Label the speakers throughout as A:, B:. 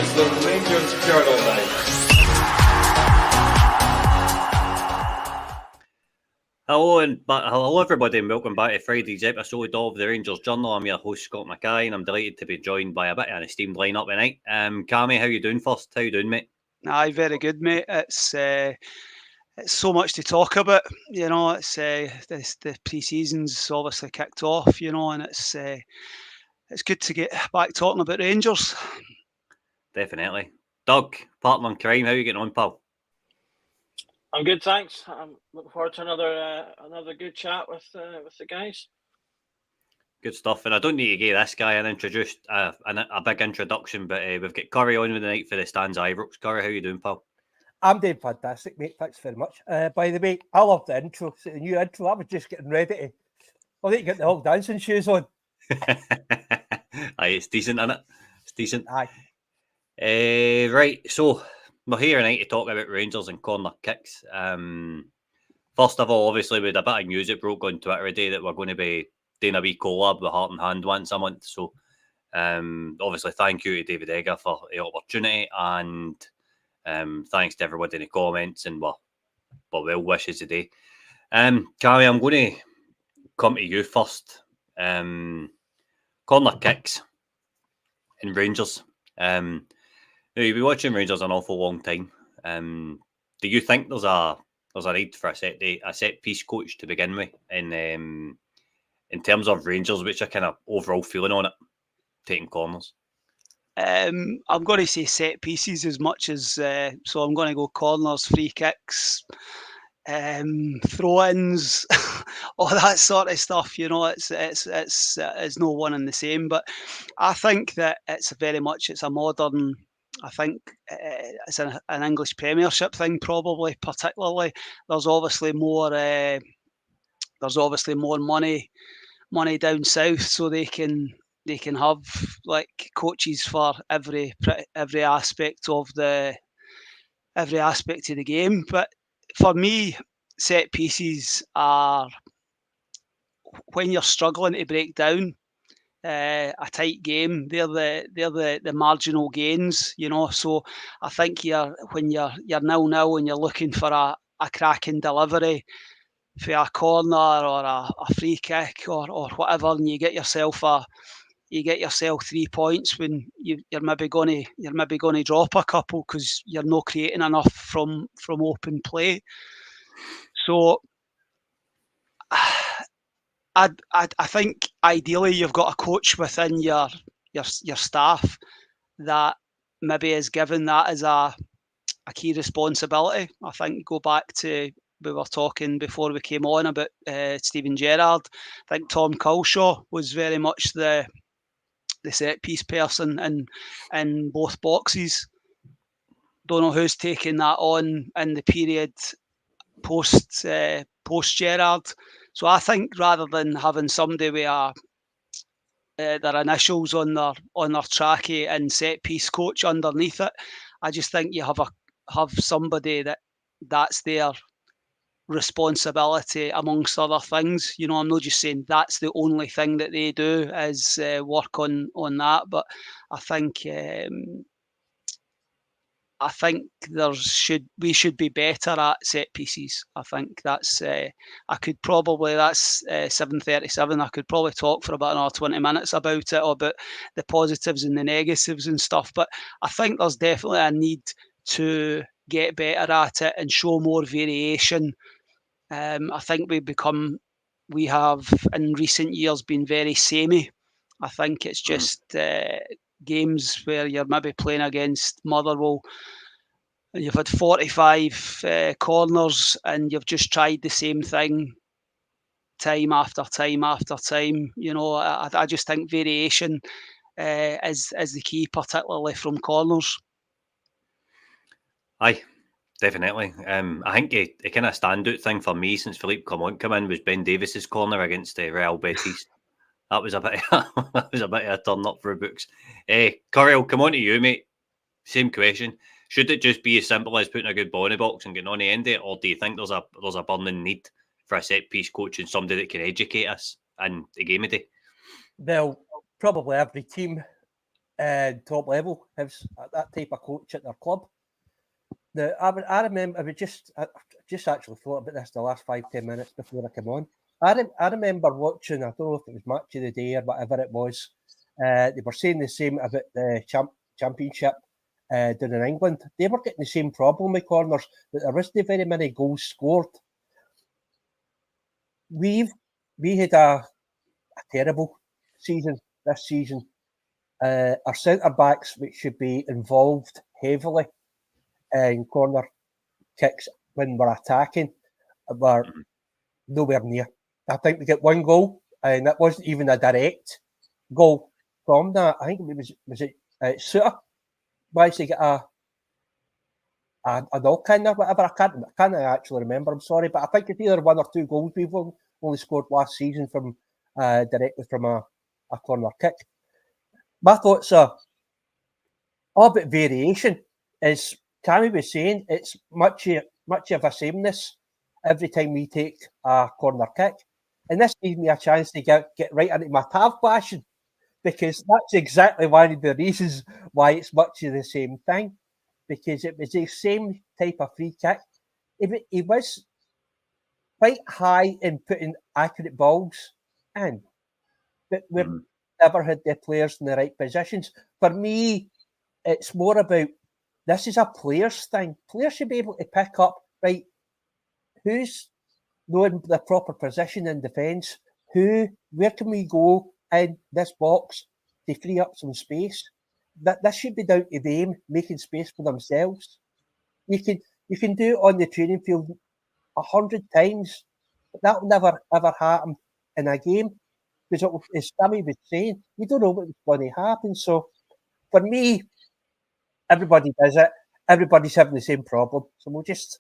A: It's the Rangers Journal night.
B: Hello everybody and welcome back to Friday's episode of the Rangers Journal. I'm your host Scott Mackay and I'm delighted to be joined by a bit of an esteemed lineup tonight. Cammy, how you doing first? How you doing, mate?
C: Aye, very good, mate. It's so much to talk about. You know, it's the pre-season's obviously kicked off. You know, and it's good to get back talking about Rangers.
B: Definitely. Doug, partner in crime, how you getting on, pal?
D: I'm good, thanks. I'm looking forward to another good chat with the guys.
B: Good stuff. And I don't need to give this guy a big introduction, but we've got Curry on with the night for the Stands Ibrox. Curry, how you doing, pal?
E: I'm doing fantastic, mate. Thanks very much. By the way, I love the intro. The new intro. I was just getting ready to. I need to get the whole dancing shoes on.
B: Aye, it's decent, isn't it? It's decent.
E: Aye.
B: Right, so we're here tonight to talk about Rangers and corner kicks. First of all, obviously, we had a bit of news that broke on Twitter today that we're going to be doing a wee collab with Heart and Hand once a month. So, obviously, thank you to David Egger for the opportunity, and thanks to everybody in the comments and well wishes today. Cammy, I'm going to come to you first. Corner kicks in Rangers. Now, you've been watching Rangers an awful long time. Do you think there's a need for a set piece coach to begin with in terms of Rangers? What's your kind of overall feeling on it, taking corners?
C: I'm going to say set pieces as much as so I'm going to go corners, free kicks, throw-ins, all that sort of stuff. You know, it's no one and the same. But I think that it's a modern. I think it's an English Premiership thing, probably particularly. There's obviously more money down south, so they can have like coaches for every aspect of the game. But for me, set pieces are when you're struggling to break down a tight game. They're the marginal gains, you know. So I think when you're 0-0 and you're looking for a cracking delivery for a corner or a free kick or whatever, and you get yourself 3 points when you're maybe going to drop a couple because you're not creating enough from open play. So I think ideally you've got a coach within your staff that maybe is given that as a key responsibility. I think go back to we were talking before we came on about Steven Gerrard. I think Tom Culshaw was very much the set piece person in both boxes. Don't know who's taking that on in the period post Gerrard. So I think rather than having somebody with their initials on their trackie and set piece coach underneath it, I just think you have somebody that's their responsibility amongst other things. You know, I'm not just saying that's the only thing that they do is work on that, but I think we should be better at set pieces. I think that's 7:37. I could probably talk for about another 20 minutes about it, or about the positives and the negatives and stuff. But I think there's definitely a need to get better at it and show more variation. I think we have in recent years been very samey. I think it's just games where you're maybe playing against Motherwell and you've had 45 corners and you've just tried the same thing time after time after time. You know, I just think variation is the key, particularly from corners.
B: Aye, definitely. I think a kind of standout thing for me since Philippe Clement came in was Ben Davis's corner against Real Betis. That was a bit of a turn up for the books. Curry, I'll come on to you, mate. Same question. Should it just be as simple as putting a good ball in the box and getting on the end of it, or do you think there's a burning need for a set piece coach and somebody that can educate us in the game of day?
E: Well, probably every team top level have that type of coach at their club. Now, I remember, I just actually thought about this the last 5-10 minutes before I came on. I remember watching, I don't know if it was Match of the Day or whatever it was, they were saying the same about the championship down in England. They were getting the same problem with corners, that there wasn't very many goals scored. We had a terrible season this season. Our centre-backs, which should be involved heavily in corner kicks when we're attacking, were nowhere near. I think we get one goal, and that wasn't even a direct goal from that. I think it was it Suter managed to get a knock in or whatever. I can't actually remember. I'm sorry, but I think it's either one or two goals we've only scored last season from directly from a corner kick. My thoughts are all about variation. As Cammy was saying, it's much of a sameness every time we take a corner kick. And this gave me a chance to get right into my Tav bashing, because that's exactly one of the reasons why it's much of the same thing, because it was the same type of free kick. He was quite high in putting accurate balls in, but we've never had the players in the right positions. For me, it's more about, this is a players thing. Players should be able to pick up, right, who's knowing the proper position in defence, where can we go in this box to free up some space. That this should be down to them making space for themselves. You can do it on the training field 100 times, but that will never ever happen in a game, because as Sammy was saying, you don't know what's going to happen. So for me, everybody does it. Everybody's having the same problem. So we'll just,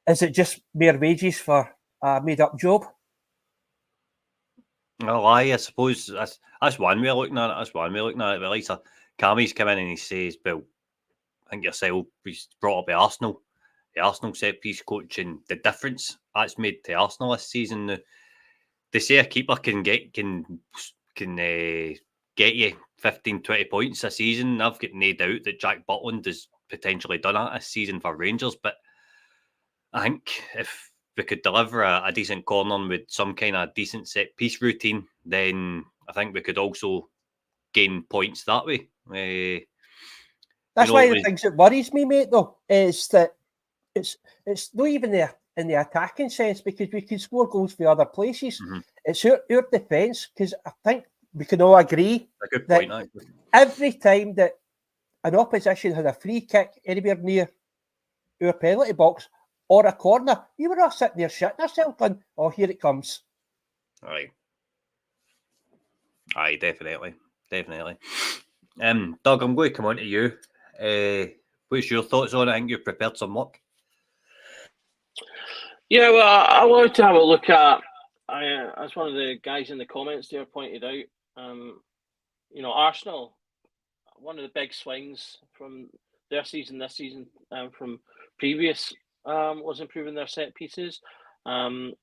E: is it just mere wages for a made-up job?
B: Well, I suppose that's one way of looking at it. That's one way of looking at it. But like Cammy's come in and he says, well, I think yourself, he's brought up the Arsenal set piece coaching, the difference that's made to Arsenal this season. Now, they say a keeper can get you 15, 20 points a season. I've got no doubt that Jack Butland has potentially done that this season for Rangers, but I think if we could deliver a decent corner with some kind of decent set piece routine, then I think we could also gain points that way.
E: That's one of the things that worries me, mate, though, is that it's not even in the attacking sense, because we can score goals for other places. Mm-hmm. It's our defence, because I think we can all agree that every time that an opposition had a free kick anywhere near our penalty box or a corner, you were all sitting there shitting yourself going, oh, here it comes.
B: Aye, definitely. Doug, I'm going to come on to you. What's your thoughts on it? I think you've prepared some work.
D: Yeah, well, I wanted to have a look at, as one of the guys in the comments there pointed out, Arsenal, one of the big swings from their season this season from previous was improving their set pieces. And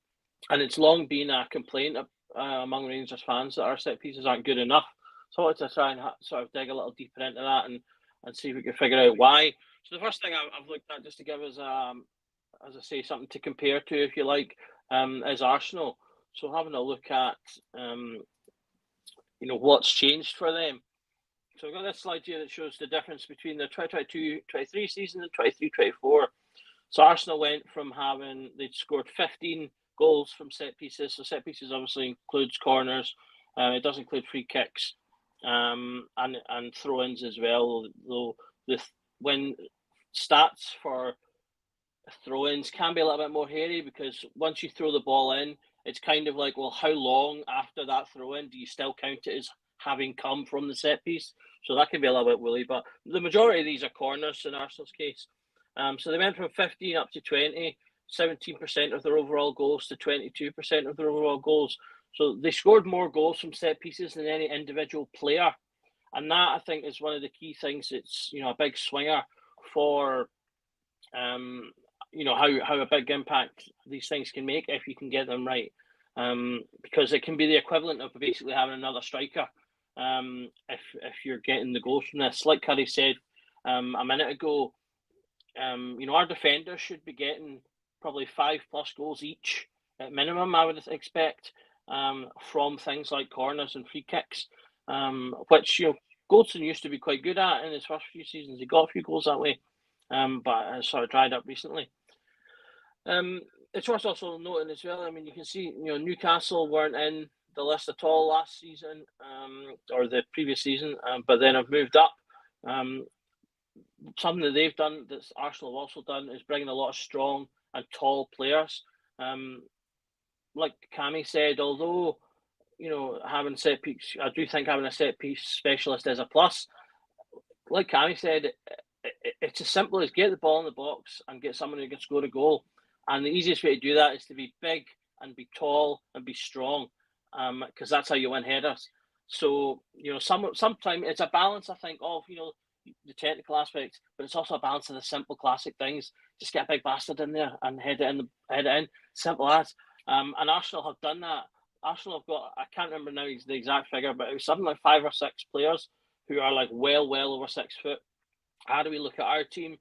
D: it's long been a complaint among Rangers fans that our set pieces aren't good enough. So I wanted to try and sort of dig a little deeper into that and see if we can figure out why. So the first thing I've looked at, just to give us, as I say, something to compare to, if you like, is Arsenal. So having a look at, what's changed for them. So I've got this slide here that shows the difference between the 2022-23 season and 23-24. So Arsenal went from they'd scored 15 goals from set pieces. So set pieces obviously includes corners. It does include free kicks and throw-ins as well. Though when stats for throw-ins can be a little bit more hairy, because once you throw the ball in, it's kind of like, well, how long after that throw-in do you still count it as having come from the set piece? So that can be a little bit woolly, but the majority of these are corners in Arsenal's case. So they went from 15 up to 20, 17% of their overall goals to 22% of their overall goals. So they scored more goals from set pieces than any individual player. And that, I think, is one of the key things. It's, a big swinger for, how a big impact these things can make if you can get them right. Because it can be the equivalent of basically having another striker if you're getting the goals from this. Like Curry said a minute ago, our defenders should be getting probably 5+ goals each at minimum, I would expect, from things like corners and free kicks, which Goldson used to be quite good at in his first few seasons. He got a few goals that way, but it's sort of dried up recently. It's worth also noting as well, I mean, you can see, Newcastle weren't in the list at all last season, or the previous season, but then have moved up. Something that they've done, that Arsenal have also done, is bringing a lot of strong and tall players. Like Cammy said, although, having set piece, I do think having a set piece specialist is a plus. Like Cammy said, it's as simple as get the ball in the box and get someone who can score a goal. And the easiest way to do that is to be big and be tall and be strong, because that's how you win headers. So, sometimes it's a balance, I think, of, the technical aspects, but it's also a balance of the simple classic things. Just get a big bastard in there and head it in. Simple as. And Arsenal have done that. Arsenal have got, I can't remember now the exact figure, but it was something like 5 or 6 players who are like well over 6 foot. How do we look at our team?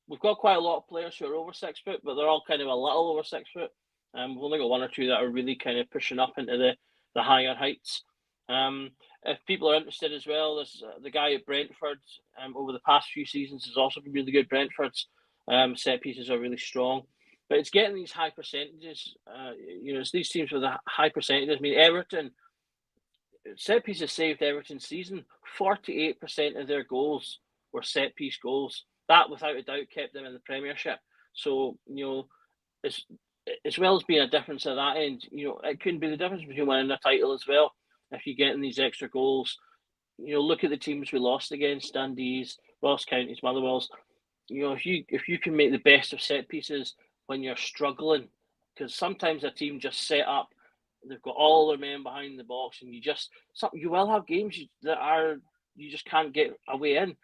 D: We've got quite a lot of players who are over 6 foot, but they're all kind of a little over 6 foot. We've only got 1 or 2 that are really kind of pushing up into the higher heights. If people are interested as well, there's the guy at Brentford over the past few seasons has also been really good. Brentford's set pieces are really strong, but it's getting these high percentages. It's these teams with a high percentages. I mean, Everton, set pieces saved Everton's season. 48% of their goals were set piece goals. That, without a doubt, kept them in the Premiership. So, as well as being a difference at that end, it couldn't be the difference between winning a title as well. If you're getting these extra goals, look at the teams we lost against: Dundee's, Ross County's, Motherwell's. If you can make the best of set pieces when you're struggling, because sometimes a team just set up, they've got all their men behind the box, and you will have games that you just can't get away in,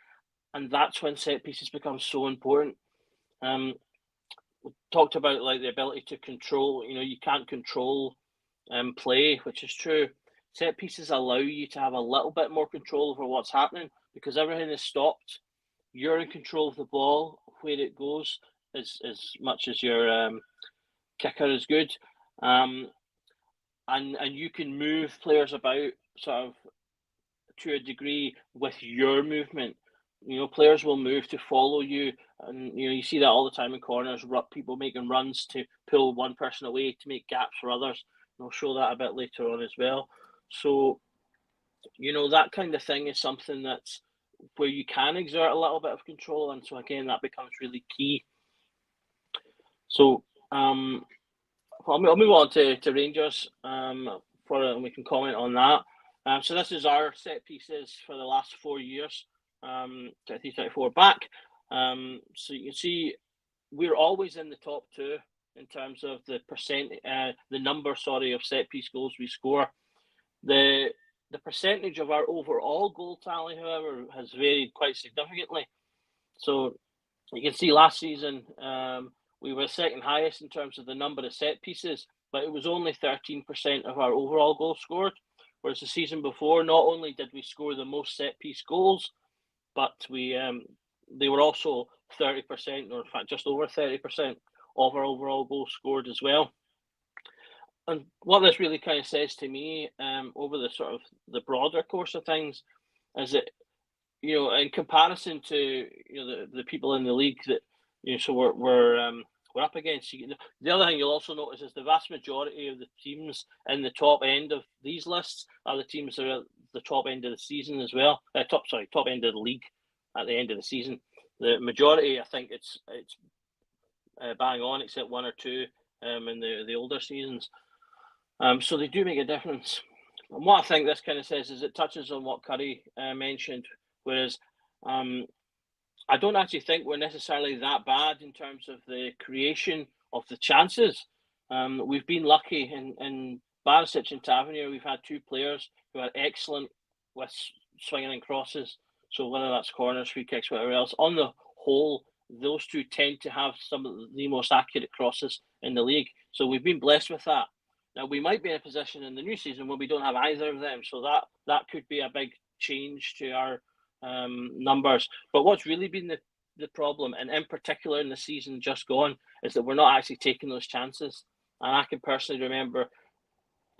D: and that's when set pieces become so important. We talked about like the ability to control. You can't control play, which is true. Set pieces allow you to have a little bit more control over what's happening because everything is stopped. You're in control of the ball, where it goes, as much as your kicker is good. And you can move players about sort of to a degree with your movement. Players will move to follow you, and you see that all the time in corners. People making runs to pull one person away to make gaps for others. And I'll show that a bit later on as well. So, that kind of thing is something that's where you can exert a little bit of control, and so again that becomes really key. So, I'll move on to Rangers and we can comment on that. So this is our set pieces for the last 4 years. 33-34 back. So you can see we're always in the top 2 in terms of the number of set piece goals we score. The percentage of our overall goal tally, however, has varied quite significantly. So you can see last season we were second highest in terms of the number of set pieces, but it was only 13% of our overall goals scored. Whereas the season before, not only did we score the most set piece goals, but they were also 30%, or in fact just over 30% of our overall goals scored as well. And what this really kind of says to me over the sort of the broader course of things is that, in comparison to the people in the league that so we're up against. The other thing you'll also notice is the vast majority of the teams in the top end of these lists are the teams that are at the top end of the season as well. Top end of the league at the end of the season. The majority, I think, it's bang on, except 1 or 2 in the older seasons. So they do make a difference. And what I think this kind of says is it touches on what Curry mentioned, whereas I don't actually think we're necessarily that bad in terms of the creation of the chances. We've been lucky in Barisic and Tavernier. We've had 2 players who are excellent with swinging and crosses. So whether that's corners, free kicks, whatever else, on the whole, those 2 tend to have some of the most accurate crosses in the league. So we've been blessed with that. Now, we might be in a position in the new season where we don't have either of them, so that could be a big change to our numbers. But what's really been the problem, and in particular in the season just gone, is that we're not actually taking those chances. And I can personally remember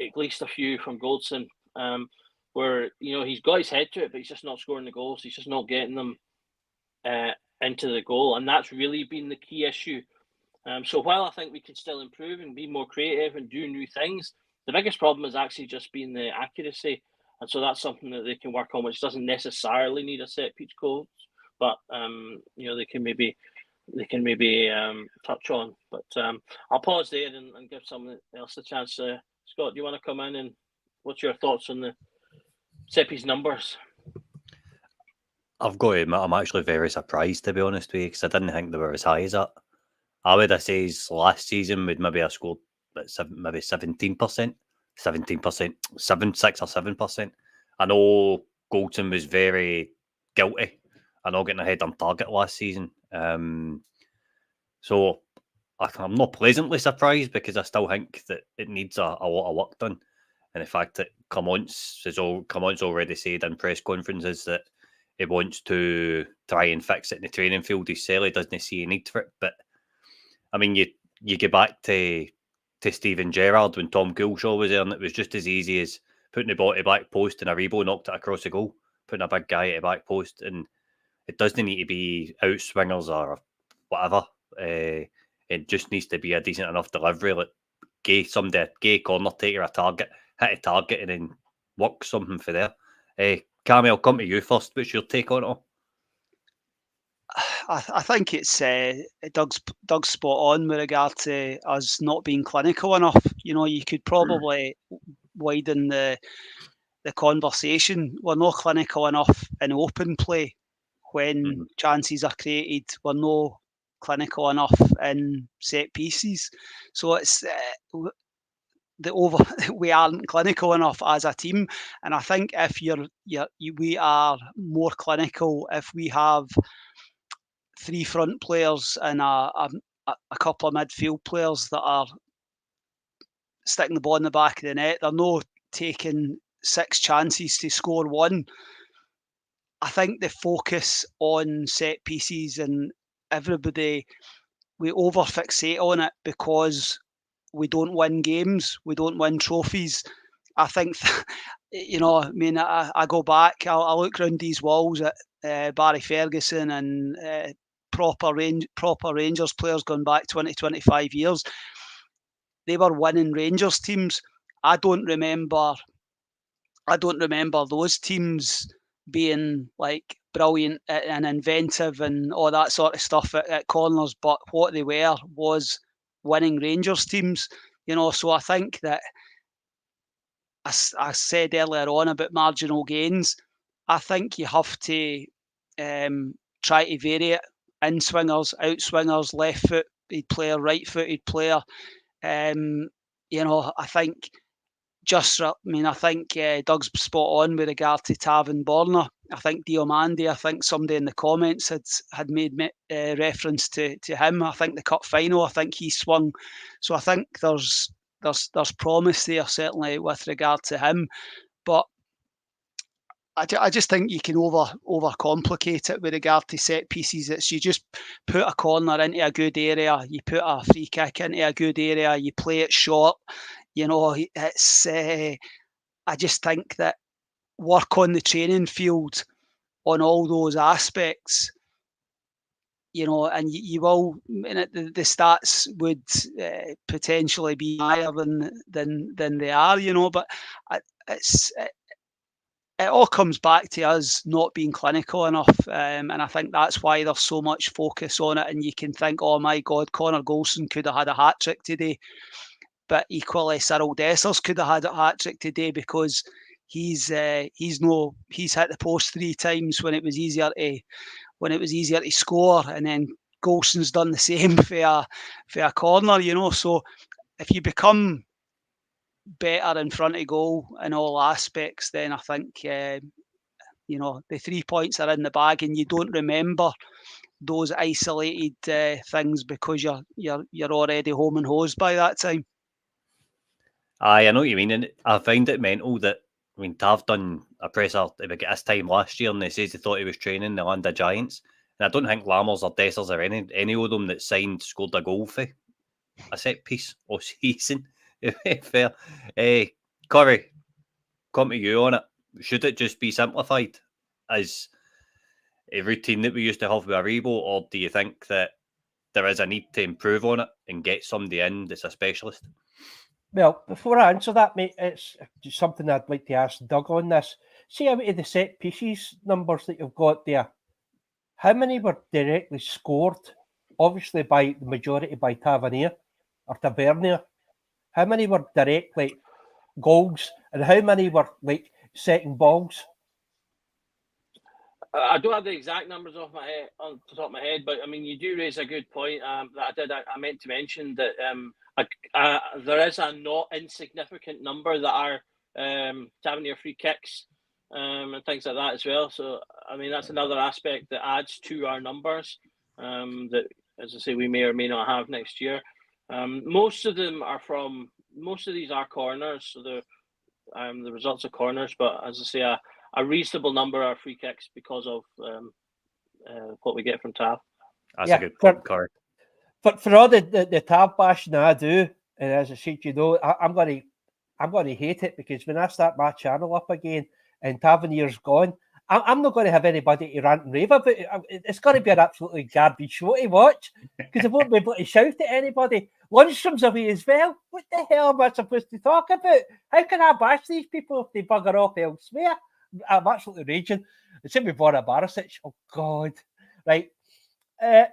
D: at least a few from Goldson, where he's got his head to it, but he's just not scoring the goals. He's just not getting them into the goal, and that's really been the key issue. So while I think we can still improve and be more creative and do new things, the biggest problem has actually just been the accuracy, and so that's something that they can work on, which doesn't necessarily need a set piece coach, but they can maybe touch on. But I'll pause there and give someone else a chance. Scott, do you want to come in, and what's your thoughts on the set piece numbers?
B: I've got to admit, I'm actually very surprised, to be honest with you, because I didn't think they were as high as that. I would have said last season we'd maybe have scored maybe 17%, 6 or 7%. I know Goldson was very guilty of not getting ahead on target last season. So I'm not pleasantly surprised, because I still think that it needs a lot of work done. And the fact that Clement's already said in press conferences that he wants to try and fix it in the training field, he certainly doesn't see a need for it. But I mean, you go back to Steven Gerrard when Tom Gulshaw was there, and it was just as easy as putting the ball to the back post and Aribo knocked it across the goal, putting a big guy at the back post. And it doesn't need to be out swingers or whatever. It just needs to be a decent enough delivery, like give a corner taker a target, hit a target, and then work something for there. Cammy, I'll come to you first. What's your take on it all?
C: I think it's Doug's spot on with regard to us not being clinical enough. You could probably widen the conversation. We're not clinical enough in open play when chances are created. We're not clinical enough in set pieces. So it's we aren't clinical enough as a team. And I think if we are more clinical if we have 3 front players and a couple of midfield players that are sticking the ball in the back of the net. They're not taking 6 chances to score 1. I think the focus on set pieces and everybody, we over fixate on it because we don't win games, we don't win trophies. I think, I go back, I look around these walls at Barry Ferguson and proper Rangers players going back 20, 25 years. They were winning Rangers teams. I don't remember those teams being like brilliant and inventive and all that sort of stuff at corners, but what they were was winning Rangers teams. So I think that I said earlier on about marginal gains. I think you have to try to vary it. In swingers, out swingers, left-footed player, right-footed player. I think I think Doug's spot on with regard to Taven Borna. I think Diomande, I think somebody in the comments had made reference to him. I think the cup final, I think he swung. So I think there's promise there, certainly with regard to him. But I just think you can overcomplicate it with regard to set pieces. It's you just put a corner into a good area, you put a free kick into a good area, you play it short. It's I just think that work on the training field on all those aspects, and you will. The stats would potentially be higher than they are, but it all comes back to us not being clinical enough, and I think that's why there's so much focus on it. And you can think, oh my God, Connor Golson could have had a hat-trick today, but equally Cyril Dessers could have had a hat-trick today because he's hit the post 3 times when it was easier to score, and then Golson's done the same for a corner, So if you become better in front of goal in all aspects, then I think the 3 points are in the bag, and you don't remember those isolated things because you're already home and hosed by that time.
B: Aye, I know what you mean, and I find it mental that, I mean, Tav done a presser about this time last year, and they says they thought he was training the Land of Giants, and I don't think Lammers or Dessers or any of them that signed scored a goal for a set piece all season. Fair. Corey, come to you on it. Should it just be simplified as a routine that we used to have with Aribo, or do you think that there is a need to improve on it and get somebody in that's a specialist?
E: Well, before I answer that, mate, it's just something I'd like to ask Doug on this. See, out of the set pieces numbers that you've got there, how many were directly scored? Obviously, by the majority by Tavernier or Tavernier. How many were directly goals, and how many were like second balls?
D: I don't have the exact numbers off my head, on the top of my head, but I mean, you do raise a good point. That I meant to mention that there is a not insignificant number that are Tavernier free kicks and things like that as well. So I mean, that's another aspect that adds to our numbers that, as I say, we may or may not have next year. Most of these are corners, so the results are corners. But as I say, a reasonable number are free kicks because of what we get from Tav.
B: That's a good point, Corey.
E: For all the Tav bashing I do, and as I said, I'm going to hate it, because when I start my channel up again and Tavernier's gone, I'm not going to have anybody to rant and rave about it. It's going to be an absolutely garbage show to watch, because I won't be able to shout at anybody. Lunchroom's away as well. What the hell am I supposed to talk about? How can I bash these people if they bugger off elsewhere? I'm absolutely raging. It's in with Bora Barisic. Oh, God. Right. I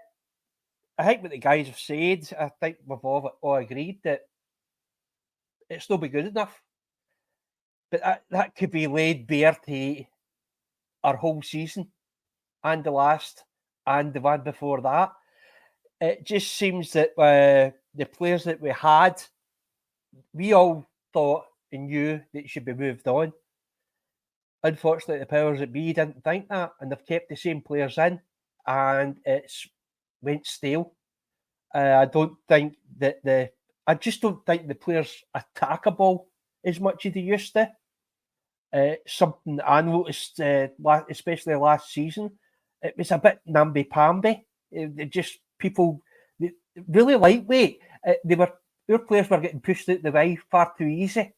E: think what the guys have said, I think we've all agreed that it's not be good enough. But that could be laid bare to our whole season, and the last, and the one before that. It just seems that the players that we had, we all thought and knew that should be moved on. Unfortunately, the powers that be didn't think that, and they've kept the same players in, and it's went stale. I just don't think the players attack a ball as much as they used to. Something I noticed, especially last season, it was a bit namby-pamby. Just people, really lightweight. Our players were getting pushed out the way far too easy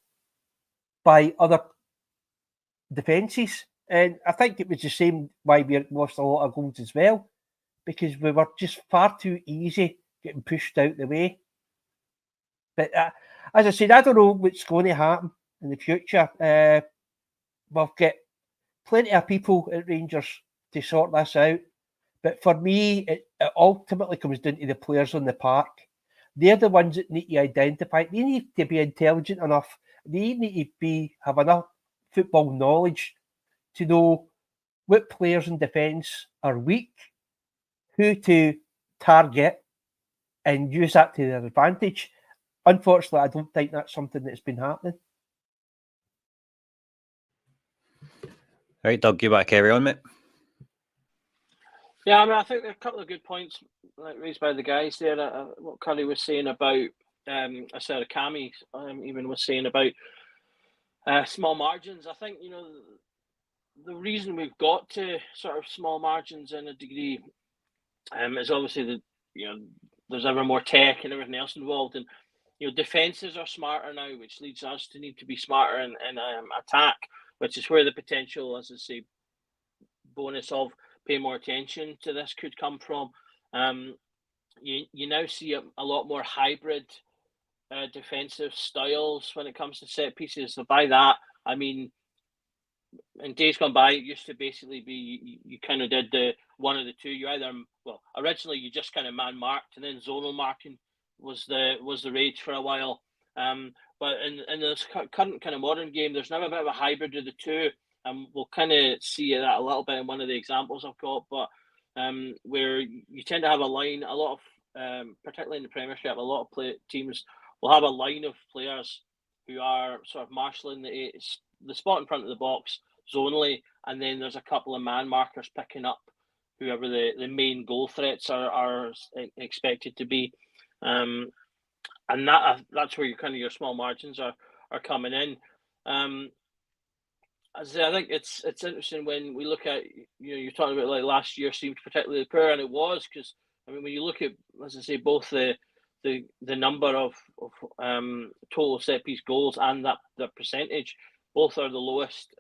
E: by other defences, and I think it was the same why we lost a lot of goals as well, because we were just far too easy getting pushed out the way. But as I said, I don't know what's going to happen in the future. We've got plenty of people at Rangers to sort this out, but for me, it ultimately comes down to the players on the park. They're the ones that need to identify. They need to be intelligent enough. They need to have enough football knowledge to know what players in defence are weak, who to target, and use that to their advantage. Unfortunately, I don't think that's something that's been happening.
B: Right, Doug, you want to carry on, mate?
D: Yeah, I mean, I think there are a couple of good points raised by the guys there. What Curry was saying about, Cammy even was saying about small margins. I think, the reason we've got to sort of small margins in a degree is obviously that, there's ever more tech and everything else involved. And, defences are smarter now, which leads us to need to be smarter in attack, which is where the potential, as I say, bonus of pay more attention to this could come from. You now see a lot more hybrid defensive styles when it comes to set pieces. So by that, I mean, in days gone by, it used to basically be you kind of did the one of the two. You either, originally you just kind of man marked, and then zonal marking was the rage for a while. But in this current kind of modern game, there's now a bit of a hybrid of the two, and we'll kind of see that a little bit in one of the examples I've got. But where you tend to have a line, a lot of, particularly in the Premiership, a lot of teams will have a line of players who are sort of marshalling the spot in front of the box zonally, and then there's a couple of man markers picking up whoever the main goal threats are expected to be. And that's where your small margins are are coming in. As I say, I think it's interesting when we look at, you're talking about like last year seemed particularly poor, and it was, because I mean when you look at, as I say, both the number of total set piece goals and the percentage, both are the lowest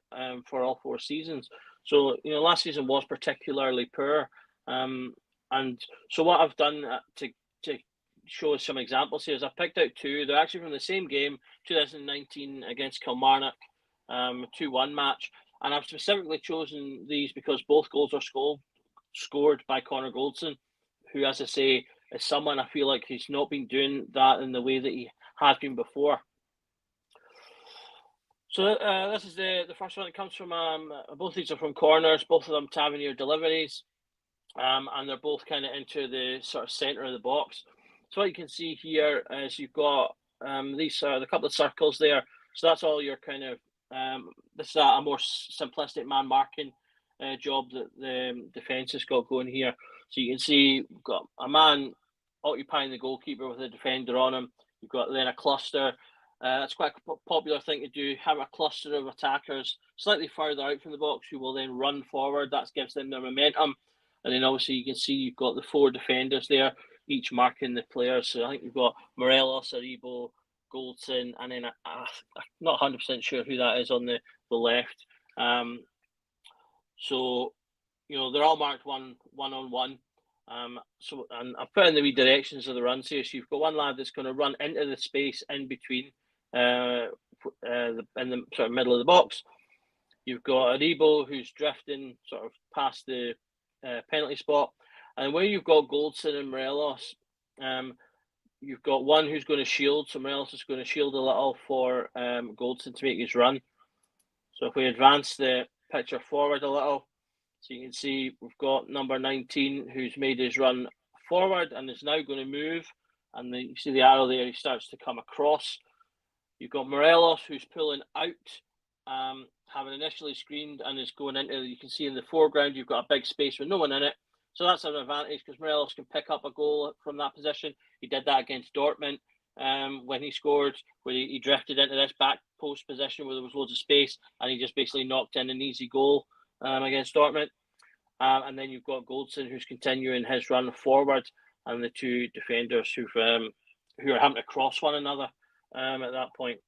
D: for all 4 seasons. So last season was particularly poor, and so what I've done to show some examples here is I've picked out 2. They're actually from the same game, 2019 against Kilmarnock, 2-1 match, and I've specifically chosen these because both goals are scored by Connor Goldson, who, as I say, is someone I feel like he's not been doing that in the way that he has been before. So this is the first one. It comes from both these are from corners, both of them Tavernier deliveries, and they're both kind of into the sort of centre of the box. So what you can see here is you've got these are the couple of circles there. So that's all your kind of this is a more simplistic man marking job that the defence has got going here. So you can see we've got a man occupying the goalkeeper with a defender on him. You've got then a cluster. That's quite a popular thing to do. Have a cluster of attackers slightly further out from the box who will then run forward. That gives them their momentum. And then obviously you can see you've got the 4 defenders there, each marking the players. So I think you've got Morelos, Aribo, Goldson, and then I'm not 100% sure who that is on the left. So they're all marked one on one. So and I've put in the redirections of the runs here. So you've got one lad that's going to run into the space in between in the sort of middle of the box. You've got Aribo who's drifting sort of past the penalty spot, and where you've got Goldson and Morelos, you've got one who's going to shield. So Morelos is going to shield a little for Goldson to make his run. So if we advance the picture forward a little, so you can see we've got number 19 who's made his run forward and is now going to move. And then you see the arrow there, he starts to come across. You've got Morelos who's pulling out, having initially screened and is going into, you can see in the foreground, you've got a big space with no one in it. So that's an advantage because Morelos can pick up a goal from that position. He did that against Dortmund when he scored, where he drifted into this back post position where there was loads of space and he just basically knocked in an easy goal against Dortmund. And then you've got Goldson who's continuing his run forward, and the 2 defenders who are having to cross one another at that point.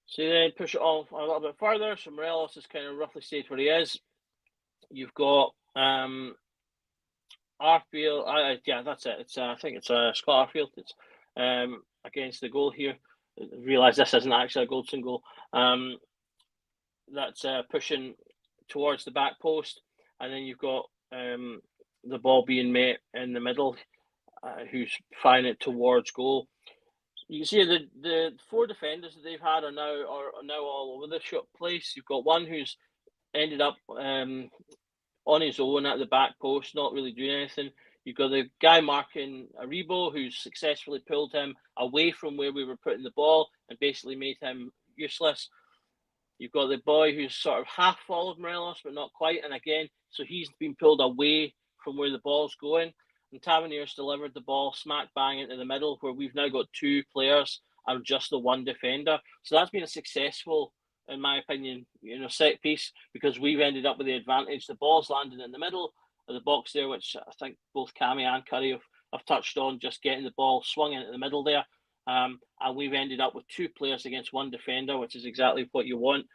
D: So you then push it on a little bit further. So Morelos is kind of roughly stayed where he is. You've got Arfield. Yeah, that's it. It's I think it's Scott Arfield. It's against the goal here. I realise this isn't actually a Goldson goal. That's pushing towards the back post, and then you've got the ball being met in the middle, who's firing it towards goal. You can see the 4 defenders that they've had are now all over the place. You've got one who's ended up on his own at the back post, not really doing anything. You've got the guy marking Aribo, who's successfully pulled him away from where we were putting the ball and basically made him useless. You've got the boy who's sort of half followed Morelos, but not quite. And again, so he's been pulled away from where the ball's going. And Tavernier's delivered the ball smack bang into the middle, where we've now got 2 players and just the 1 defender. So that's been a successful, in my opinion, set piece, because we've ended up with the advantage. The ball's landing in the middle of the box there, which I think both Cammy and Curry have touched on, just getting the ball swung into the middle there. And we've ended up with 2 players against 1 defender, which is exactly what you want.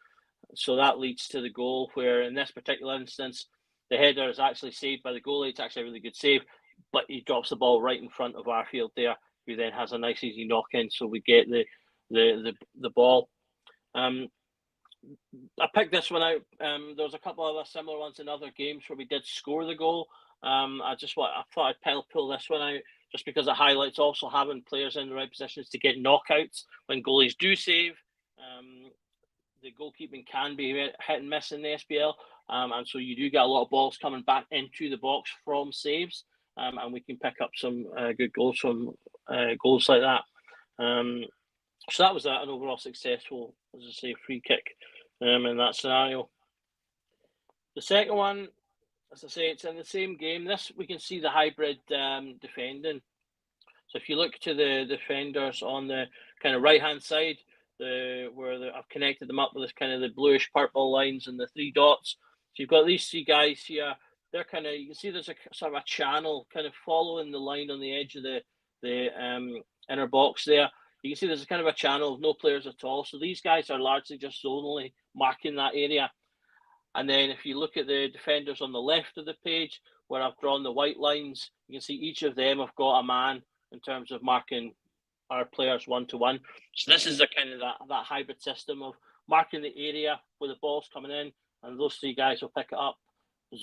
D: So that leads to the goal, where in this particular instance, the header is actually saved by the goalie. It's actually a really good save, but he drops the ball right in front of Arfield there, who then has a nice easy knock in. So we get the ball. I picked this one out. There was a couple of other similar ones in other games where we did score the goal. I thought I'd pull this one out just because it highlights also having players in the right positions to get knockouts when goalies do save. The goalkeeping can be hit and miss in the SPL, and so you do get a lot of balls coming back into the box from saves, and we can pick up some good goals from goals like that. So that was an overall successful, as I say, free kick in that scenario. The second one, as I say, it's in the same game. This, we can see the hybrid defending. So if you look to the defenders on the kind of right hand side, I've connected them up with this kind of the bluish purple lines and the 3 dots. So you've got these 3 guys here. They're kind of, you can see there's a sort of a channel kind of following the line on the edge of the inner box there. You can see there's a kind of a channel of no players at all. So these guys are largely just zonally marking that area. And then if you look at the defenders on the left of the page, where I've drawn the white lines, you can see each of them have got a man in terms of marking our players 1-to-1. So this is a kind of that hybrid system of marking the area where the ball's coming in, and those 3 guys will pick it up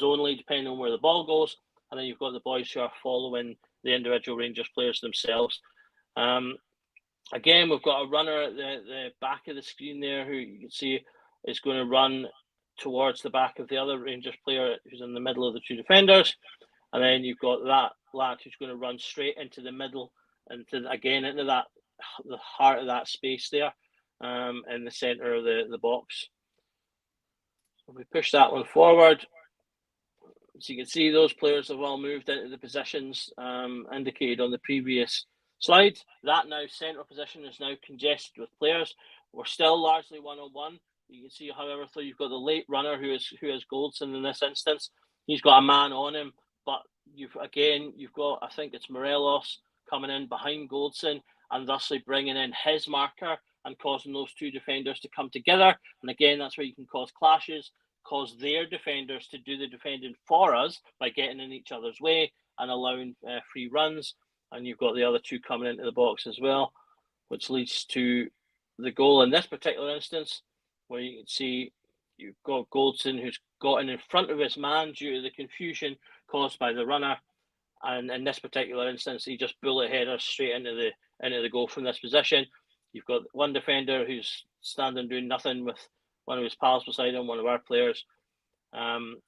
D: zonally depending on where the ball goes. And then you've got the boys who are following the individual Rangers players themselves. Again, we've got a runner at the back of the screen there who you can see is going to run towards the back of the other Rangers player who's in the middle of the 2 defenders. And then you've got that lad who's going to run straight into the middle, into the heart of that space there, in the centre of the box. So we push that one forward. So you can see those players have all moved into the positions indicated on the previous slide. That now central position is now congested with players. We're still largely 1-on-1. You can see, however, so you've got the late runner who is Goldson in this instance. He's got a man on him, but you've got, I think it's Morelos coming in behind Goldson and thusly bringing in his marker and causing those 2 defenders to come together. And again, that's where you can cause clashes, cause their defenders to do the defending for us by getting in each other's way and allowing free runs. And you've got the other 2 coming into the box as well, which leads to the goal in this particular instance, where you can see you've got Goldson who's gotten in front of his man due to the confusion caused by the runner. And in this particular instance, he just bullet headers straight into the goal from this position. You've got one defender who's standing doing nothing with one of his pals beside him, one of our players. And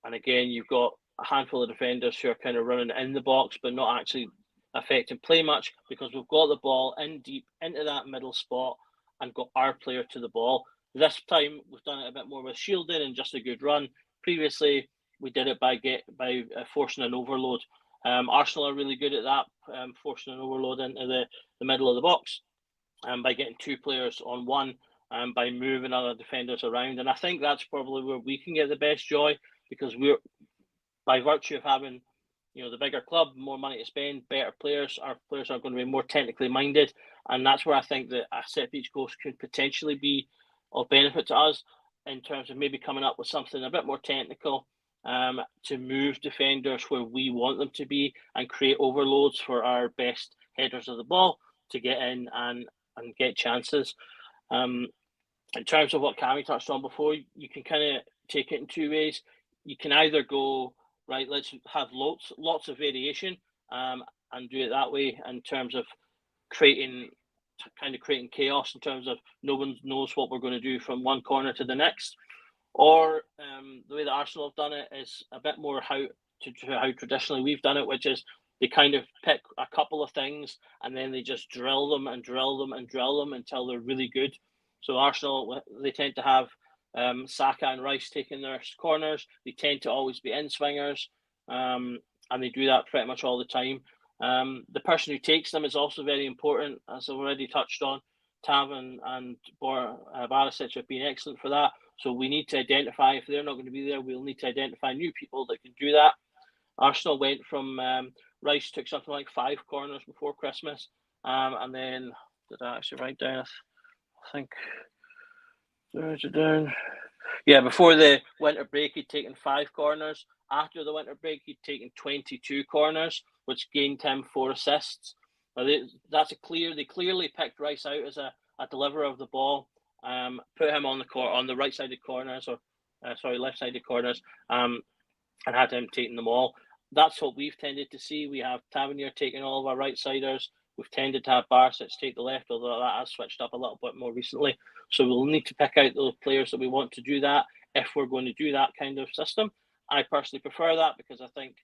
D: again, you've got a handful of defenders who are kind of running in the box, but not actually affecting play much, because we've got the ball in deep into that middle spot and got our player to the ball. This time we've done it a bit more with shielding and just a good run. Previously, we did it by forcing an overload. Arsenal are really good at that, forcing an overload into the middle of the box, by getting 2 players on one, and by moving other defenders around. And I think that's probably where we can get the best joy, because we're, by virtue of having, the bigger club, more money to spend, better players, our players are going to be more technically minded, and that's where I think that a set piece coach could potentially be of benefit to us in terms of maybe coming up with something a bit more technical, to move defenders where we want them to be and create overloads for our best headers of the ball to get in and get chances. In terms of what Cammy touched on before, you can kind of take it in 2 ways. You can either go, right, let's have lots of variation, and do it that way in terms of creating chaos in terms of no one knows what we're going to do from one corner to the next. Or the way that Arsenal have done it is a bit more how traditionally we've done it, which is they kind of pick a couple of things and then they just drill them until they're really good. So Arsenal, they tend to have Saka and Rice taking their corners. They tend to always be in-swingers, and they do that pretty much all the time. The person who takes them is also very important, as I've already touched on. Taven and Barisic have been excellent for that. So we need to identify, if they're not going to be there, we'll need to identify new people that can do that. Arsenal went from Rice took something like 5 corners before Christmas, and then did I actually write down? I think there's it down. Yeah, before the winter break, he'd taken 5 corners. After the winter break, he'd taken 22 corners, which gained him 4 assists. They clearly picked Rice out as a deliverer of the ball, put him on the right-sided corners, left-sided corners, and had him taking them all. That's what we've tended to see. We have Tavernier taking all of our right-siders. We've tended to have Barisic take the left, although that has switched up a little bit more recently. So we'll need to pick out those players that we want to do that if we're going to do that kind of system. I personally prefer that because I think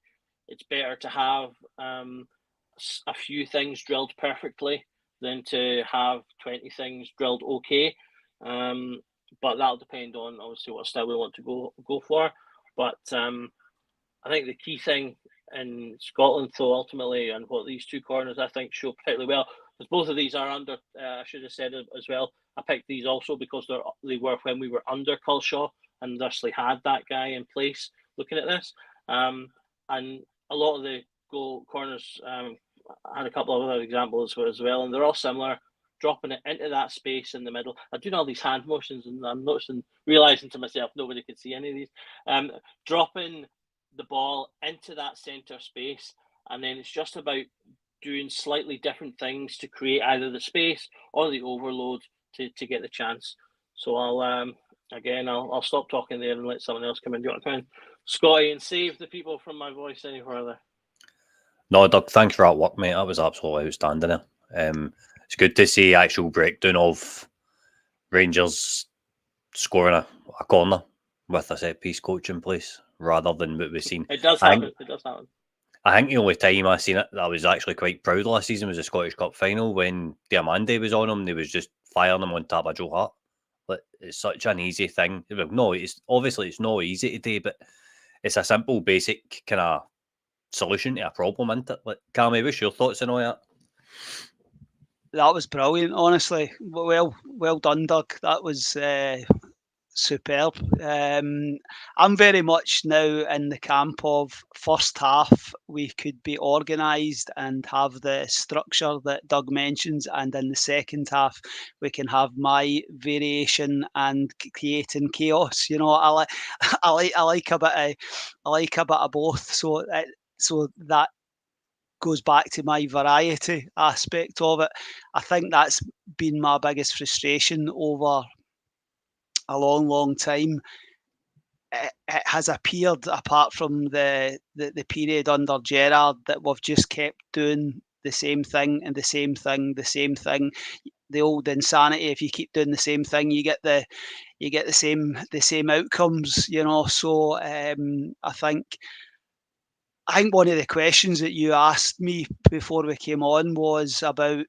D: it's better to have a few things drilled perfectly than to have 20 things drilled okay. But that'll depend on obviously what style we want to go for. But I think the key thing in Scotland, though, ultimately, and what these 2 corners I think show particularly well, because both of these are under. I should have said as well. I picked these also because they were when we were under Culshaw and thusly had that guy in place. Looking at this, and a lot of the goal corners had a couple of other examples as well, and they're all similar. Dropping it into that space in the middle. I'm doing all these hand motions, and I'm realizing to myself nobody could see any of these. Dropping the ball into that centre space, and then it's just about doing slightly different things to create either the space or the overload to get the chance. So I'll stop talking there and let someone else come in. Do you want to come in, Scotty, and save the people from my voice any further?
B: No, Doug, thanks for that work, mate. That was absolutely outstanding there. It's good to see actual breakdown of Rangers scoring a corner with a set piece coach in place rather than what we've seen.
D: It does happen. It does happen.
B: I think the only time I seen it that I was actually quite proud last season was the Scottish Cup final when Diamande was on him. They was just firing him on top of Joe Hart. But it's such an easy thing. No, it's not easy to do, but it's a simple, basic kind of solution to a problem, isn't it? Like, Cammy, what's your thoughts on all that?
C: That was brilliant, honestly. Well done, Doug. That was superb. I'm very much now in the camp of first half we could be organised and have the structure that Doug mentions, and in the second half we can have my variation and creating chaos. You know, I like a bit of both. So that goes back to my variety aspect of it. I think that's been my biggest frustration over a long time. It has appeared, apart from the period under Gerrard, that we've just kept doing the same thing and the same thing. The old insanity: if you keep doing the same thing, you get the same outcomes. You know, so I think one of the questions that you asked me before we came on was about.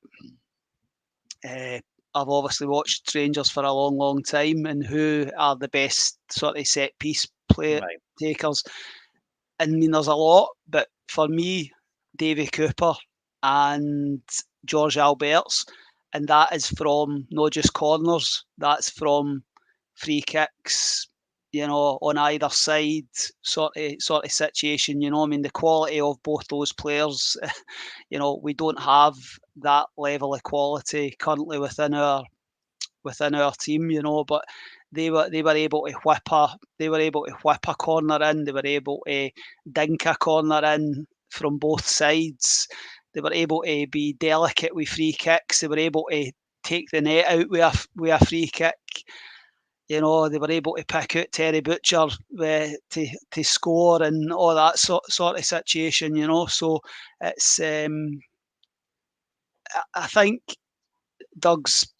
C: I've obviously watched Rangers for a long time, and who are the best sort of set piece player takers. I mean, there's a lot, but for me, Davy Cooper and George Alberts, and that is from not just corners, that's from free kicks, you know, on either side sort of situation. You know, I mean, the quality of both those players, you know, we don't have that level of quality currently within our team, you know, but they were able to whip a corner in, they were able to dink a corner in from both sides, they were able to be delicate with free kicks, they were able to take the net out with a free kick. You know, they were able to pick out Terry Butcher to score and all that sort of situation, you know. So it's, I think Doug's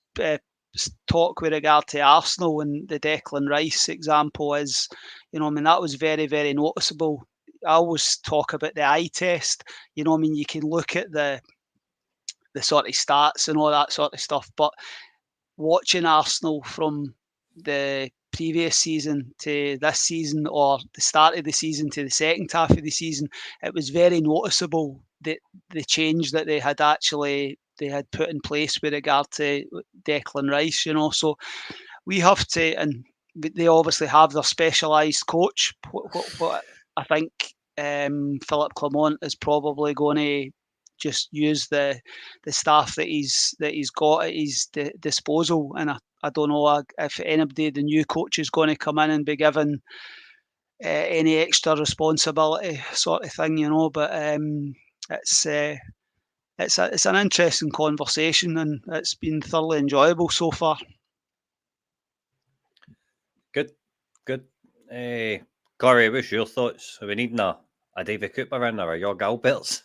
C: talk with regard to Arsenal and the Declan Rice example is, you know, I mean, that was very, very noticeable. I always talk about the eye test. You know, I mean, you can look at the sort of stats and all that sort of stuff, but watching Arsenal from the previous season to this season, or the start of the season to the second half of the season, it was very noticeable that the change that they had put in place with regard to Declan Rice, you know. So we have to, and they obviously have their specialised coach. What I think Philip Clement is probably going to just use the staff that he's got at his disposal, and I don't know if anybody, the new coach, is going to come in and be given any extra responsibility sort of thing, you know. But it's an interesting conversation, and it's been thoroughly enjoyable so far.
B: Good. Corey, what's your thoughts? Are we needing a David Cooper in or a Jorg Alberts?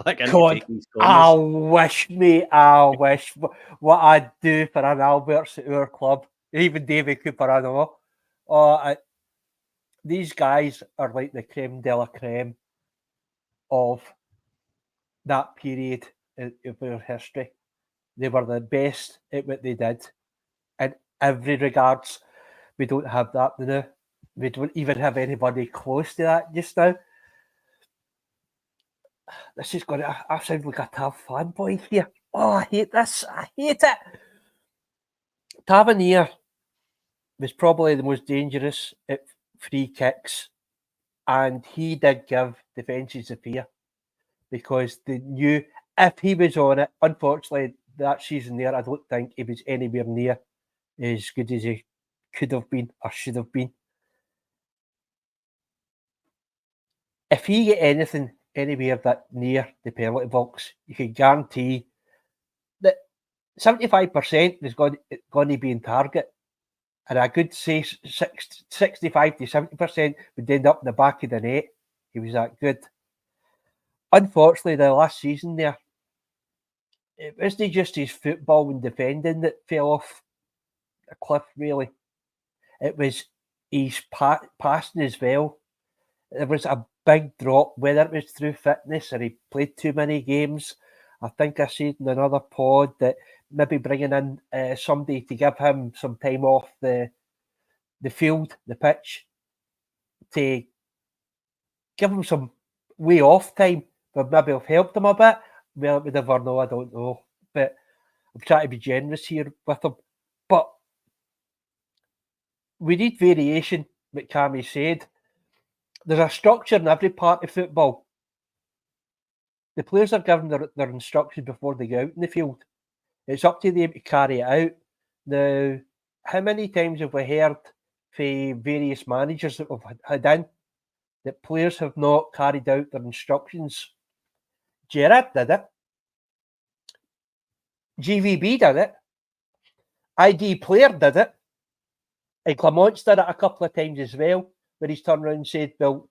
E: God, I wish, mate. I wish what I'd do for an Alberts at our club. Even David Cooper, I know. These guys are like the creme de la creme of that period of our history. They were the best at what they did in every regards. We don't have that now. We don't even have anybody close to that just now. This is going to... I sound like a tough fanboy here. Oh, I hate this. I hate it. Tavernier was probably the most dangerous at free kicks, and he did give defences a fear because they knew if he was on it, unfortunately, that season there, I don't think he was anywhere near as good as he could have been or should have been. If he get anything anywhere that near the penalty box, you can guarantee that 75% is going to be in target, and I could say 65 to 70% would end up in the back of the net. He was that good. Unfortunately, the last season there, it wasn't just his football and defending that fell off a cliff, really. It was his passing as well. There was a big drop, whether it was through fitness or he played too many games. I think I said in another pod that maybe bringing in somebody to give him some time off the field, the pitch, to give him some way off time would maybe have helped him a bit. Well, we never know, I don't know. But I'm trying to be generous here with him. But we need variation, like Cammy said. There's a structure in every part of football. The players are given their instructions before they go out in the field. It's up to them to carry it out. Now, how many times have we heard from various managers that we've had in that players have not carried out their instructions? Gerrard did it. GVB did it. ID Player did it. And Clement's did it a couple of times as well, where he's turned around and said, well,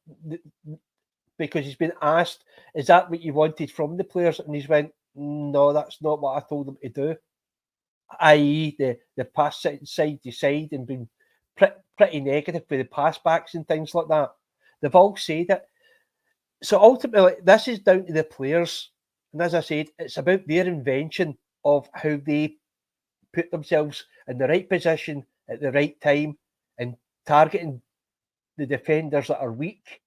E: because he's been asked, is that what you wanted from the players? And he's went, no, that's not what I told them to do. I.e., the pass side to side and been pretty negative with the pass backs and things like that. They've all said it. So ultimately, this is down to the players. And as I said, it's about their invention of how they put themselves in the right position at the right time and targeting the defenders that are weak,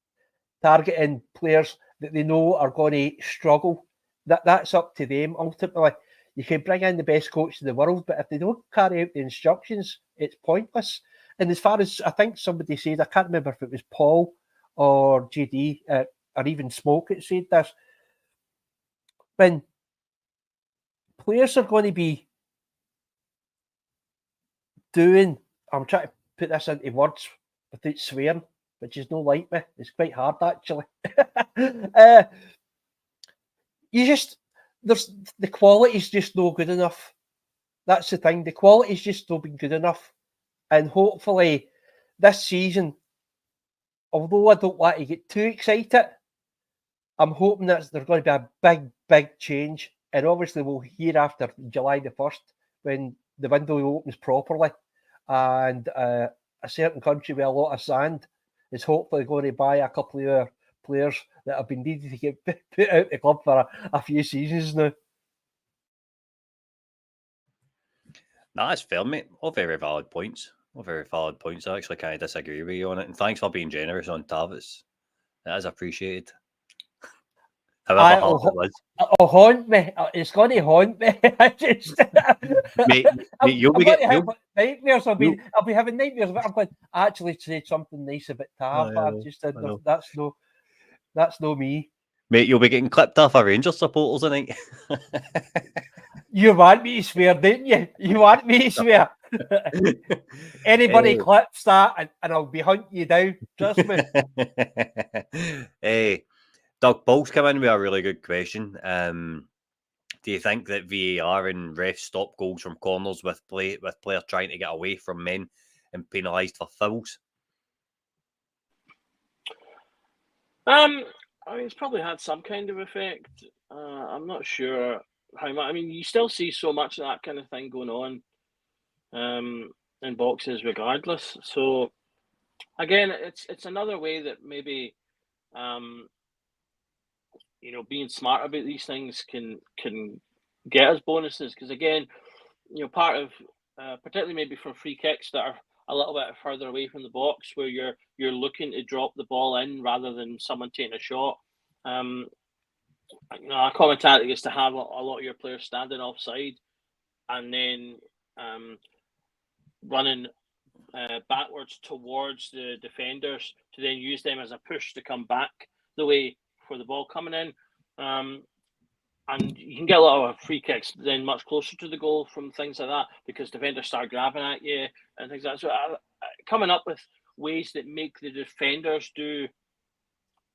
E: targeting players that they know are going to struggle. That's up to them ultimately. You can bring in the best coach in the world, but if they don't carry out the instructions, it's pointless. And as far as I think somebody said, I can't remember if it was Paul or JD or even Smoke that said this, when players are going to be doing, I'm trying to put this into words without swearing, which is no like me. It's quite hard actually. The quality's just no good enough. That's the thing. The quality's just not been good enough. And hopefully this season, although I don't want to get too excited, I'm hoping that there's going to be a big, big change. And obviously we'll hear after July the 1st when the window opens properly. And a certain country with a lot of sand is hopefully going to buy a couple of our players that have been needed to get put out the club for a few seasons now.
B: No, that's fair, mate. All very valid points. All very valid points. I actually kind of disagree with you on it. And thanks for being generous on Tavis. That is appreciated. However hard it was.
E: It'll haunt me. It's going to haunt me. I just...
B: mate, you'll be getting
E: nightmares. I'll be having nightmares. But I'm going to actually say something nice about Tav. That's no me.
B: Mate, you'll be getting clipped off a Rangers supporters tonight.
E: You want me to swear, didn't you? You want me to swear. Anybody clips that and I'll be hunting you down. Trust me.
B: Hey, Doug Paul's come in with a really good question. Do you think that VAR and refs stop goals from corners with players trying to get away from men and penalised for fouls?
D: I mean, it's probably had some kind of effect. I'm not sure how much. I mean, you still see so much of that kind of thing going on in boxes, regardless. So again, it's another way that maybe being smart about these things can get us bonuses. Because again, part of particularly maybe from free kicks that are a little bit further away from the box, where you're looking to drop the ball in rather than someone taking a shot. a common tactic is to have a lot of your players standing offside and then running backwards towards the defenders to then use them as a push to come back the way for the ball coming in. And you can get a lot of free kicks then much closer to the goal from things like that because defenders start grabbing at you and things like that. So coming up with ways that make the defenders do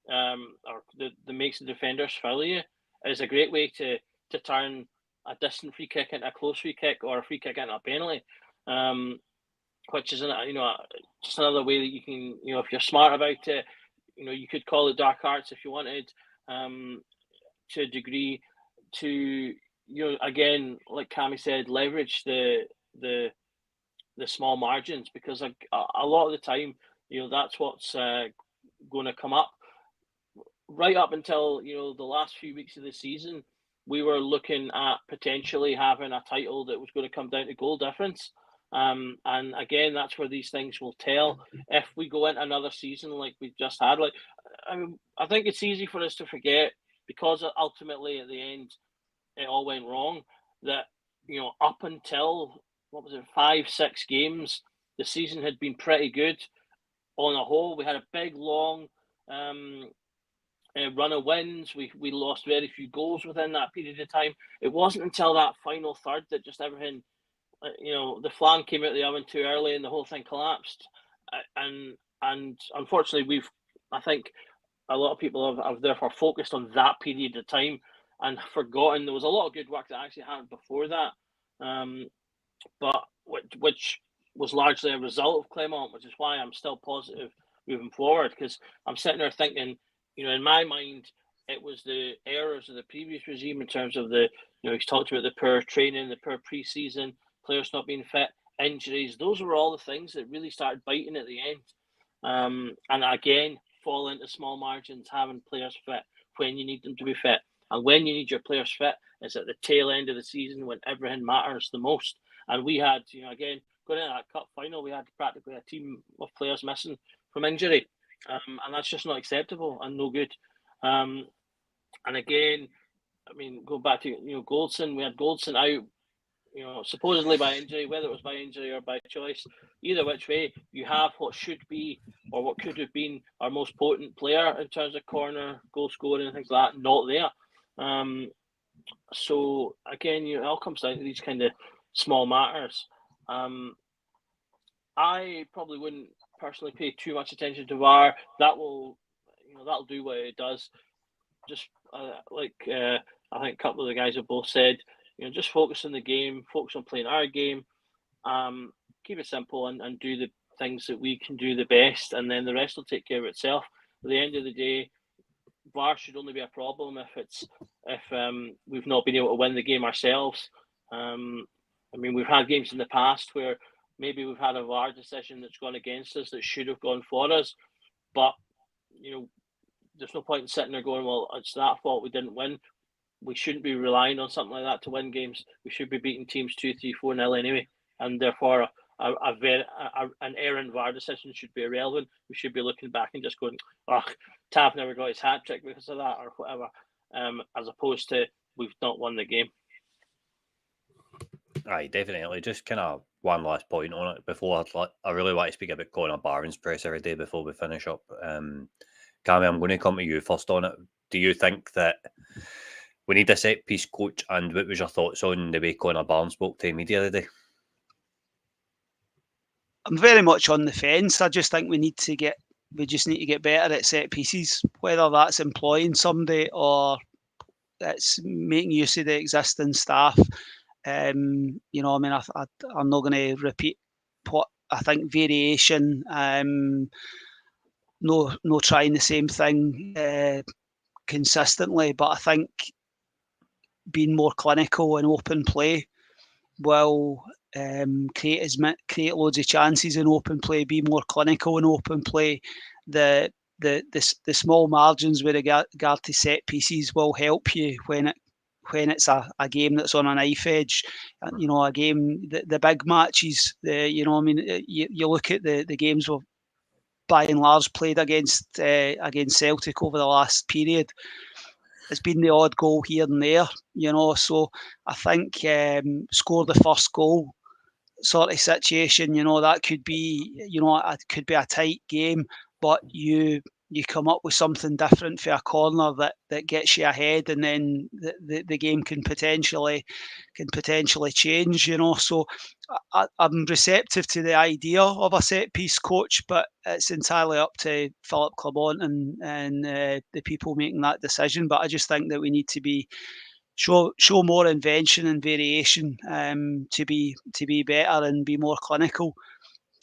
D: or that makes the defenders foul you is a great way to turn a distant free kick into a close free kick or a free kick into a penalty. Which is just another way that you can, if you're smart about it, you could call it dark arts if you wanted, to a degree, to again, like Cammy said, leverage the small margins because a lot of the time, that's what's going to come up. Right up until the last few weeks of the season, we were looking at potentially having a title that was going to come down to goal difference. And again, that's where these things will tell. If we go into another season like we've just had, I think it's easy for us to forget because ultimately at the end it all went wrong. That up until 5-6 games, the season had been pretty good on a whole. We had a big long run of wins. We lost very few goals within that period of time. It wasn't until that final third that just everything. The flan came out of the oven too early and the whole thing collapsed. And unfortunately, I think a lot of people have therefore focused on that period of time and forgotten there was a lot of good work that actually happened before that. But which was largely a result of Clement, which is why I'm still positive moving forward because I'm sitting there thinking, in my mind, it was the errors of the previous regime in terms of he's talked about the poor training, the poor pre-season, players not being fit, injuries. Those were all the things that really started biting at the end. And again, fall into small margins, having players fit when you need them to be fit. And when you need your players fit is at the tail end of the season when everything matters the most. And we had, again, going into that cup final, we had practically a team of players missing from injury. And that's just not acceptable and no good. And again, go back to, Goldson, we had Goldson out, supposedly by injury, whether it was by injury or by choice, either which way, you have what should be or what could have been our most potent player in terms of corner, goal scoring and things like that, not there. So again, it all comes down to these kind of small matters. I probably wouldn't personally pay too much attention to VAR. That'll do what it does. Just I think a couple of the guys have both said, just focus on the game, focus on playing our game, keep it simple and do the things that we can do the best, and then the rest will take care of itself. At the end of the day, VAR should only be a problem if we've not been able to win the game ourselves. We've had games in the past where maybe we've had a VAR decision that's gone against us that should have gone for us, but there's no point in sitting there going, well, it's that fault we didn't win. We shouldn't be relying on something like that to win games. We should be beating teams 2-3, 4-0 anyway, and therefore an errant VAR decision should be irrelevant. We should be looking back and just going, Tav never got his hat trick because of that or whatever, as opposed to we've not won the game.
B: Aye, definitely. Just kind of one last point on it before I really want to speak about Conor Barron's press every day before we finish up. Cammy, I'm going to come to you first on it. Do you think that we need a set piece coach, and what was your thoughts on the way Conor Barron spoke to media today?
C: I'm very much on the fence. I just think we just need to get better at set pieces, whether that's employing somebody or it's making use of the existing staff. I'm not going to repeat what I think variation, no trying the same thing consistently, but I think being more clinical and open play will create loads of chances in open play. Be more clinical in open play. The small margins with regard to set pieces will help you when it's a game that's on a knife edge. A game, the big matches. You look at the games we've by and large played against Celtic over the last period. it's been the odd goal here and there, you know. So I think score the first goal sort of situation, you know, that could be, you know, it could be a tight game, but you come up with something different for a corner that gets you ahead, and then the game can potentially change, you know. So I'm receptive to the idea of a set piece coach, but it's entirely up to Philip Clement and the people making that decision. But I just think that we need to be show more invention and variation to be better and be more clinical.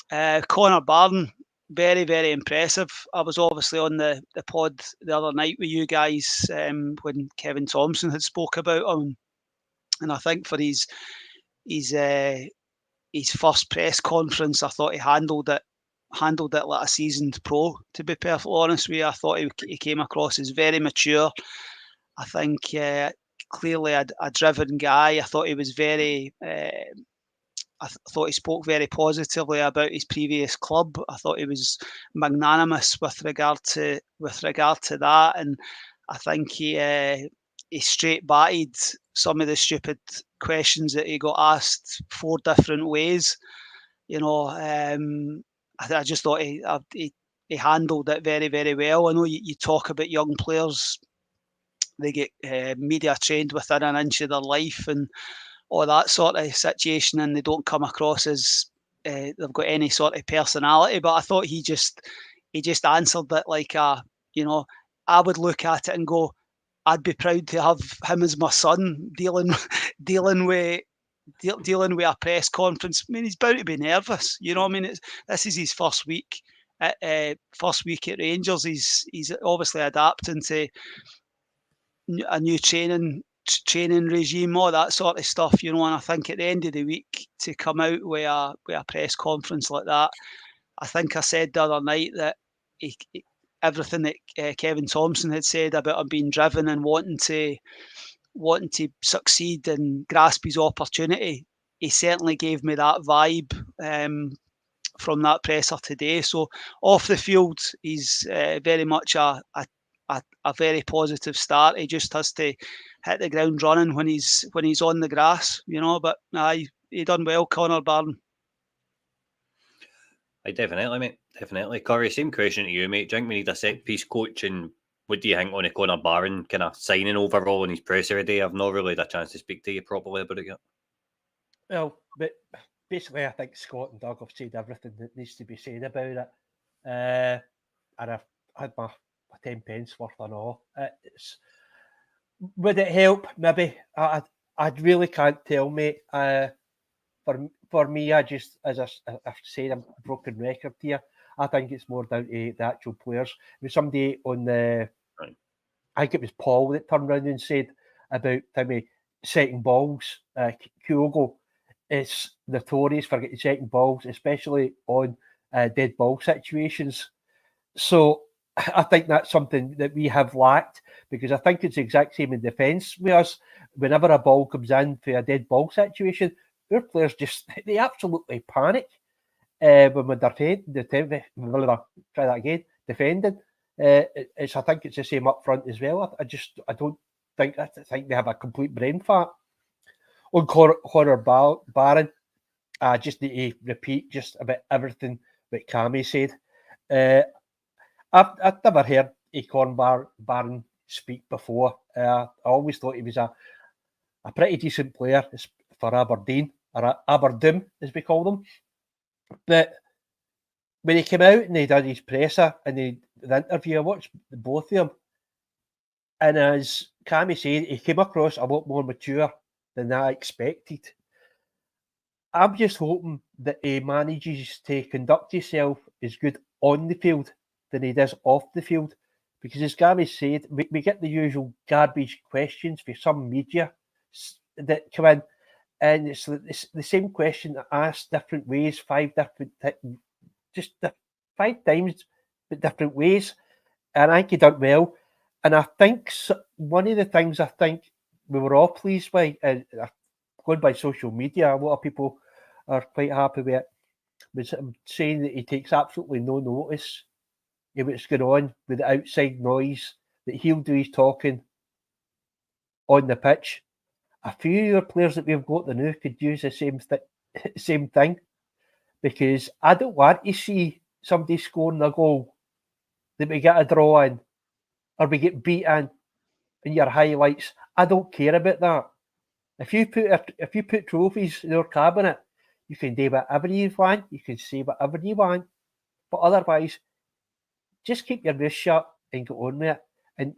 C: Connor Barron, very, very impressive. I was obviously on the pod the other night with you guys when Kevin Thompson had spoke about him, and I think for his first press conference, I thought he handled it like a seasoned pro. To be perfectly honest with you, I thought he came across as very mature. I think clearly a driven guy. I thought he was very. I thought he spoke very positively about his previous club. I thought he was magnanimous with regard to that, and I think he straight batted some of the stupid questions that he got asked 4 different ways. You know, I just thought he handled it very, very well. I know you talk about young players, they get media trained within an inch of their life and all that sort of situation, and they don't come across as they've got any sort of personality. But I thought he just answered it like you know, I would look at it and go, I'd be proud to have him as my son dealing with a press conference. I mean, he's bound to be nervous. You know, I mean, this is his first week at Rangers. He's obviously adapting to a new training regime, all that sort of stuff, you know. And I think at the end of the week to come out with a press conference like that, I think I said the other night that everything that Kevin Thompson had said about him being driven and wanting to succeed and grasp his opportunity, he certainly gave me that vibe from that presser today. So off the field, he's very much a very positive start. He just has to hit the ground running when he's on the grass, you know. But he done well, Connor Barron.
B: Definitely, mate. Definitely. Corey, same question to you, mate. Do you think we need a set piece coach, and what do you think on a Connor Barron kind of signing overall in his presser today? I've not really had a chance to speak to you properly about it yet.
E: Well, but basically, I think Scott and Doug have said everything that needs to be said about it. And I've had my 10 pence worth and all. Would it help? Maybe. I really can't tell, mate. For me, I just, as I've said, I'm a broken record here. I think it's more down to the actual players. There's somebody on the, right, I think it was Paul that turned around and said about Timmy setting balls. Kyogo is notorious for getting second balls, especially on dead ball situations. So I think that's something that we have lacked, because I think it's the exact same in defence with us. Whenever a ball comes in for a dead ball situation, our players they absolutely panic when they're defending. I think it's the same up front as well. I think they have a complete brain fart. On Connor Barron, I just need to repeat just about everything that Cammy said. I've never heard a Connor Barron speak before. I always thought he was a pretty decent player for Aberdeen, or Aberdeen as we call them. But when he came out and he did his presser and the interview, I watched both of them, and as Cammy said, he came across a lot more mature than I expected. I'm just hoping that he manages to conduct himself as good on the field than he does off the field, because as Gary said, we get the usual garbage questions for some media that come in, and it's the same question asked different ways, 5 times, but different ways. And I think he done well. And I think one of the things I think we were all pleased with, and going by social media, a lot of people are quite happy with it, was saying that he takes absolutely no notice of what's going on with the outside noise, that he'll do his talking on the pitch. A few of your players that we've got the new could use the same thing, because I don't want to see somebody scoring a goal that we get a draw in or we get beaten in your highlights. I don't care about that. If you put trophies in your cabinet, you can do whatever you want, you can say whatever you want, but otherwise, just keep your mouth shut and go on with it. And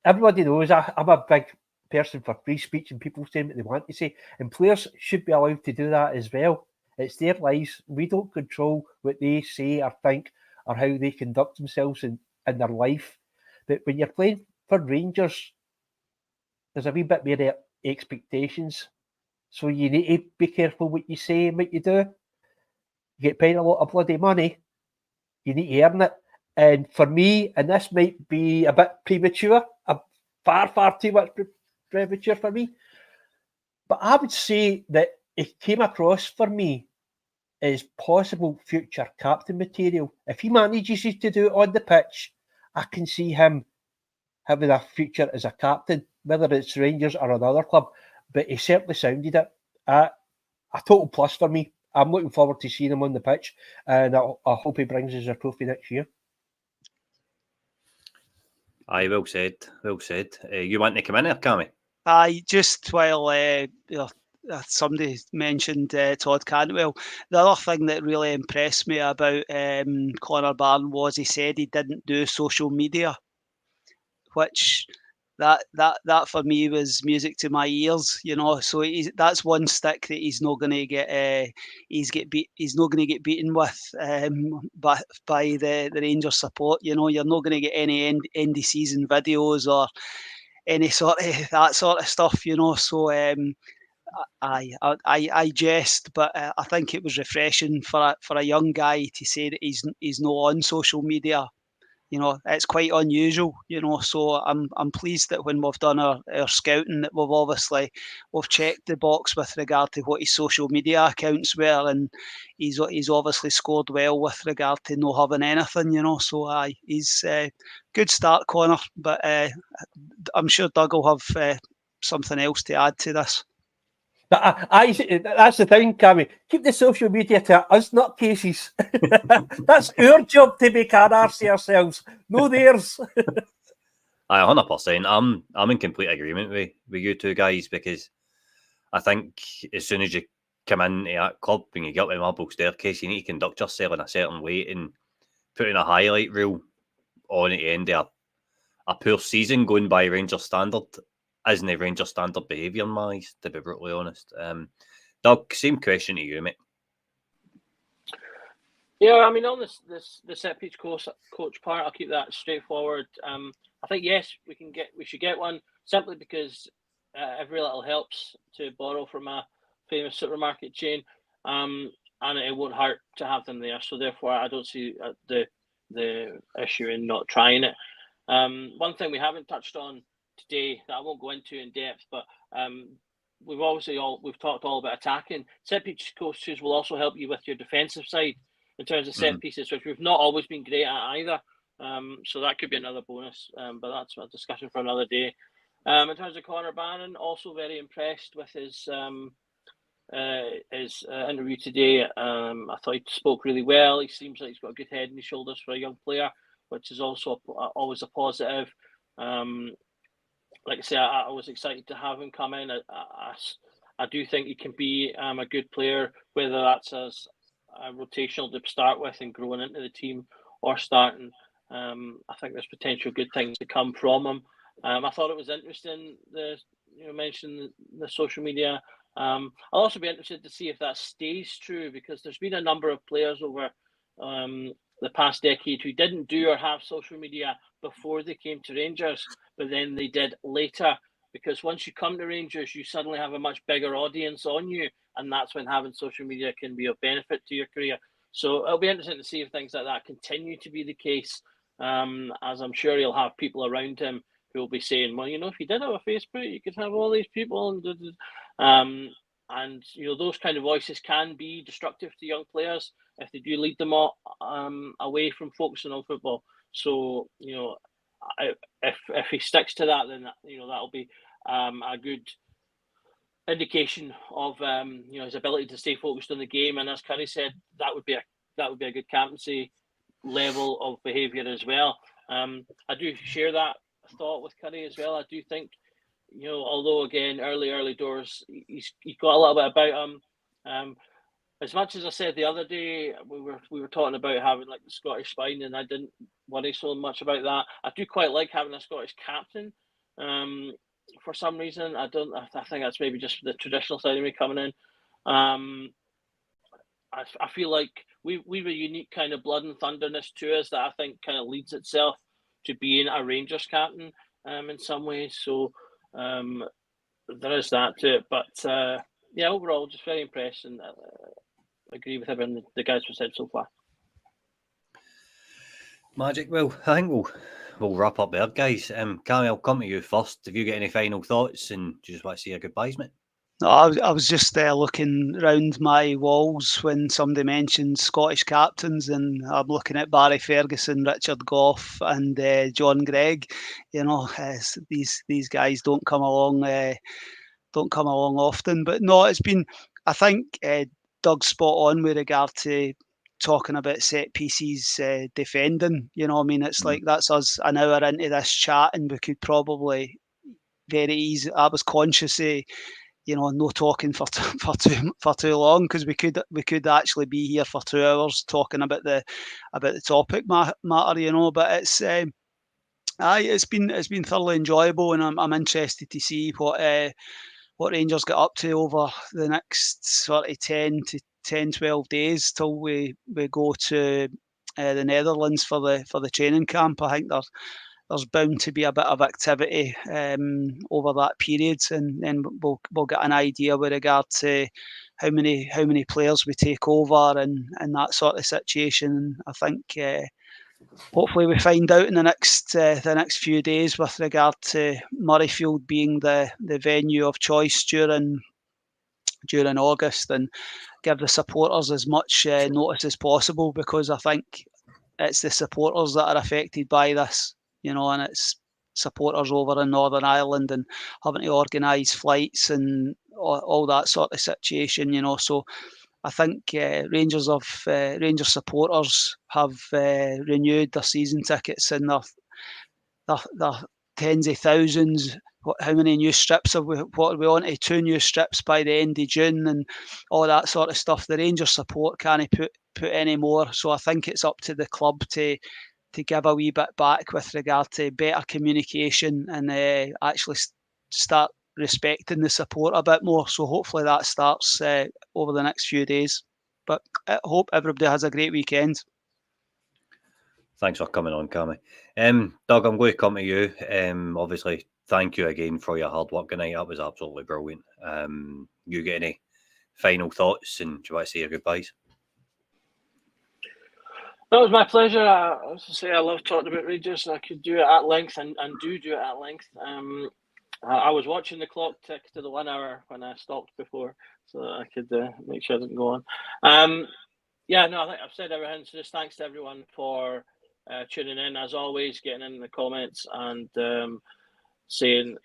E: everybody knows I'm a big person for free speech and people saying what they want to say, and players should be allowed to do that as well. It's their lives. We don't control what they say or think or how they conduct themselves in their life. But when you're playing for Rangers, there's a wee bit more expectations. So you need to be careful what you say and what you do. You get paid a lot of bloody money. You need to earn it. And for me, and this might be a bit premature, far too much premature for me, but I would say that it came across for me as possible future captain material. If he manages to do it on the pitch, I can see him having a future as a captain, whether it's Rangers or another club. But he certainly sounded it. A total plus for me. I'm looking forward to seeing him on the pitch, and I hope he brings us a trophy next year.
B: Aye, well said. Well said. You want to come in here, Cammy?
C: Aye, just while somebody mentioned Todd Cantwell, the other thing that really impressed me about Conor Barron was he said he didn't do social media, which that for me was music to my ears, you know. So that's one stick that he's not going to get. He's not going to get beaten with, by the Rangers support. You know, you're not going to get any end of season videos or any sort of that sort of stuff. You know, so I jest, but I think it was refreshing for a young guy to say that he's not on social media. You know, it's quite unusual, you know, so I'm pleased that when we've done our scouting that we've checked the box with regard to what his social media accounts were, and he's obviously scored well with regard to not having anything, you know, so he's good start, Conor, but I'm sure Doug will have something else to add to this.
E: But that's the thing, Cammy. Keep the social media to us nutcases. That's our job to make an arse of ourselves, no theirs.
B: Aye, 100%. I'm in complete agreement with you two guys, because I think as soon as you come into that club, when you get up the marble staircase, you need to conduct yourself in a certain way, and putting a highlight reel on at the end of a poor season going by Rangers standard isn't a Rangers standard behaviour in my eyes, to be brutally honest. Doug, same question to you, mate.
D: Yeah, I mean, on the set piece coach part, I'll keep that straightforward. I think yes, we should get one, simply because every little helps, to borrow from a famous supermarket chain, and it won't hurt to have them there. So therefore, I don't see the issue in not trying it. One thing we haven't touched on today that I won't go into in depth, but we've talked all about attacking. Set piece coaches will also help you with your defensive side in terms of set pieces, which we've not always been great at either. So that could be another bonus, but that's a discussion for another day. In terms of Conor Barron, also very impressed with his interview today. I thought he spoke really well. He seems like he's got a good head on his shoulders for a young player, which is also always a positive. Like I say, I was excited to have him come in. I do think he can be a good player, whether that's as a rotational to start with and growing into the team, or starting. I think there's potential good things to come from him. I thought it was interesting, mentioned the social media. I'll also be interested to see if that stays true, because there's been a number of players over the past decade who didn't do or have social media before they came to Rangers, but then they did later, because once you come to Rangers, you suddenly have a much bigger audience on you, and that's when having social media can be of benefit to your career. So it'll be interesting to see if things like that continue to be the case, as I'm sure he'll have people around him who will be saying, well, if you did have a Facebook, you could have all these people, and those kind of voices can be destructive to young players if they do lead them all away from focusing on football. So if he sticks to that, then that'll be a good indication of his ability to stay focused on the game. And as Curry said, that would be a good captaincy level of behaviour as well. I do share that thought with Curry as well. I do think, although again early doors, he's got a little bit about him. As much as I said the other day, we were talking about having like the Scottish spine, and I didn't worry so much about that. I do quite like having a Scottish captain. For some reason, I think that's maybe just the traditional side of me coming in. I feel like we've a unique kind of blood and thunderness to us that I think kind of leads itself to being a Rangers captain in some ways. So there is that to it. But yeah, overall, just very impressed and agree with everything the guys have said so far.
B: Magic. Well, I think we'll wrap up there, guys. Cammy, I'll come to you first. Have you got any final thoughts, and do you just want to say your goodbyes, mate?
C: No, I was just looking round my walls when somebody mentioned Scottish captains, and I'm looking at Barry Ferguson, Richard Gough, and John Gregg. These guys don't come along often. But no, it's been, I think, Doug's spot on with regard to talking about set pieces defending. It's like that's us an hour into this chat, and we could probably very easy. I was conscious of no talking for too long, because we could actually be here for 2 hours talking about the topic matter. But it's been thoroughly enjoyable, and I'm interested to see what Rangers get up to over the next sort of 12 days till we go to the Netherlands for the training camp. I think there's bound to be a bit of activity over that period, and then we'll get an idea with regard to how many players we take over and that sort of situation. I think hopefully we find out in the next few days with regard to Murrayfield being the venue of choice during August, and give the supporters as much notice as possible, because I think it's the supporters that are affected by this, and it's supporters over in Northern Ireland and having to organise flights and all that sort of situation, So I think Rangers supporters have renewed their season tickets, and they're tens of thousands. How many new strips have we? What are we on to? 2 new strips by the end of June, and all that sort of stuff. The Rangers support can't put any more. So I think it's up to the club to give a wee bit back with regard to better communication and actually start respecting the support a bit more. So hopefully that starts over the next few days. But I hope everybody has a great weekend.
B: Thanks for coming on, Cammy. Doug, I'm going to come to you. Obviously, thank you again for your hard work tonight. That was absolutely brilliant. You get any final thoughts, and do you want to say your goodbyes?
D: That was my pleasure. I was to say I love talking about Rangers, and I could do it at length and do it at length. I was watching the clock tick to the 1 hour when I stopped before, so I could make sure it didn't go on. I think I've said everything. So just thanks to everyone for tuning in, as always, getting in the comments and saying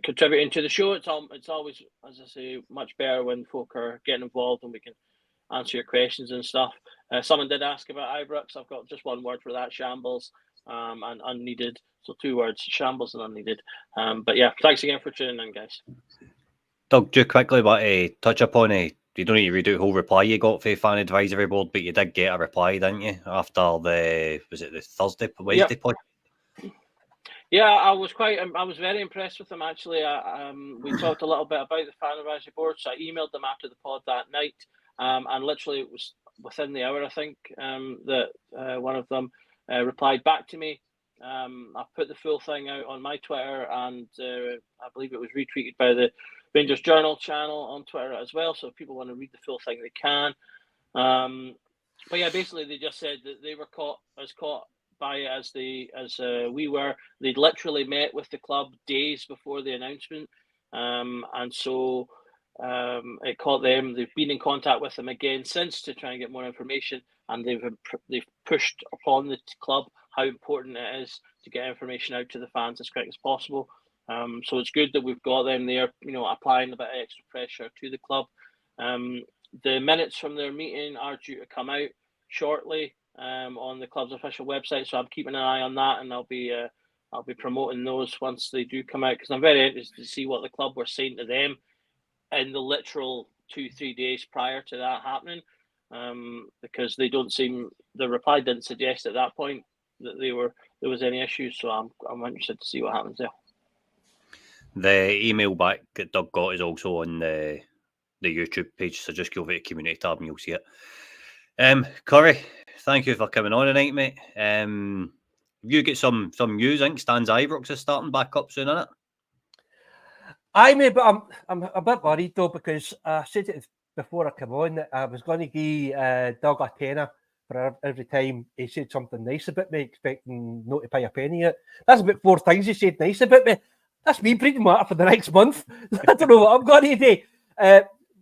D: contributing to the show. It's always, as I say, much better when folk are getting involved and we can answer your questions and stuff. Someone did ask about Ibrox. I've got just one word for that: shambles and unneeded. So 2 words: shambles and unneeded. But yeah, thanks again for tuning in, guys.
B: Doug, do you quickly want to touch upon it? You don't need to redo the whole reply you got for Fan Advisory Board, but you did get a reply, didn't you? After the Wednesday point?
D: Yeah, I was very impressed with them, actually. We talked a little bit about the Fan Advisory Board, so I emailed them after the pod that night, and literally it was within the hour, I think, that one of them replied back to me. I put the full thing out on my Twitter, and I believe it was retweeted by the Rangers Journal channel on Twitter as well. So if people want to read the full thing, they can. But yeah, basically they just said that they were caught by it as we were. They'd literally met with the club days before the announcement, and so it caught them. They've been in contact with them again since to try and get more information, and they've pushed upon the club how important it is to get information out to the fans as quick as possible. So it's good that we've got them there, applying a bit of extra pressure to the club. The minutes from their meeting are due to come out shortly on the club's official website, so I'm keeping an eye on that, and I'll be promoting those once they do come out, because I'm very interested to see what the club were saying to them in the literal 2-3 days prior to that happening, because the reply didn't suggest at that point that there was any issues. So I'm interested to see what happens there.
B: The email back that Doug got is also on the YouTube page, so just go over to the community tab and you'll see it. Curry, thank you for coming on tonight, mate. You get some news. I think Stan's Ibrox is starting back up soon, isn't it?
E: Aye, mate, but I'm a bit worried though, because I said it before I come on that I was going to give Doug a tenner for every time he said something nice about me, expecting not to pay a penny yet. That's about 4 times he said nice about me. That's me breeding matter for the next month. I don't know what I'm going to do.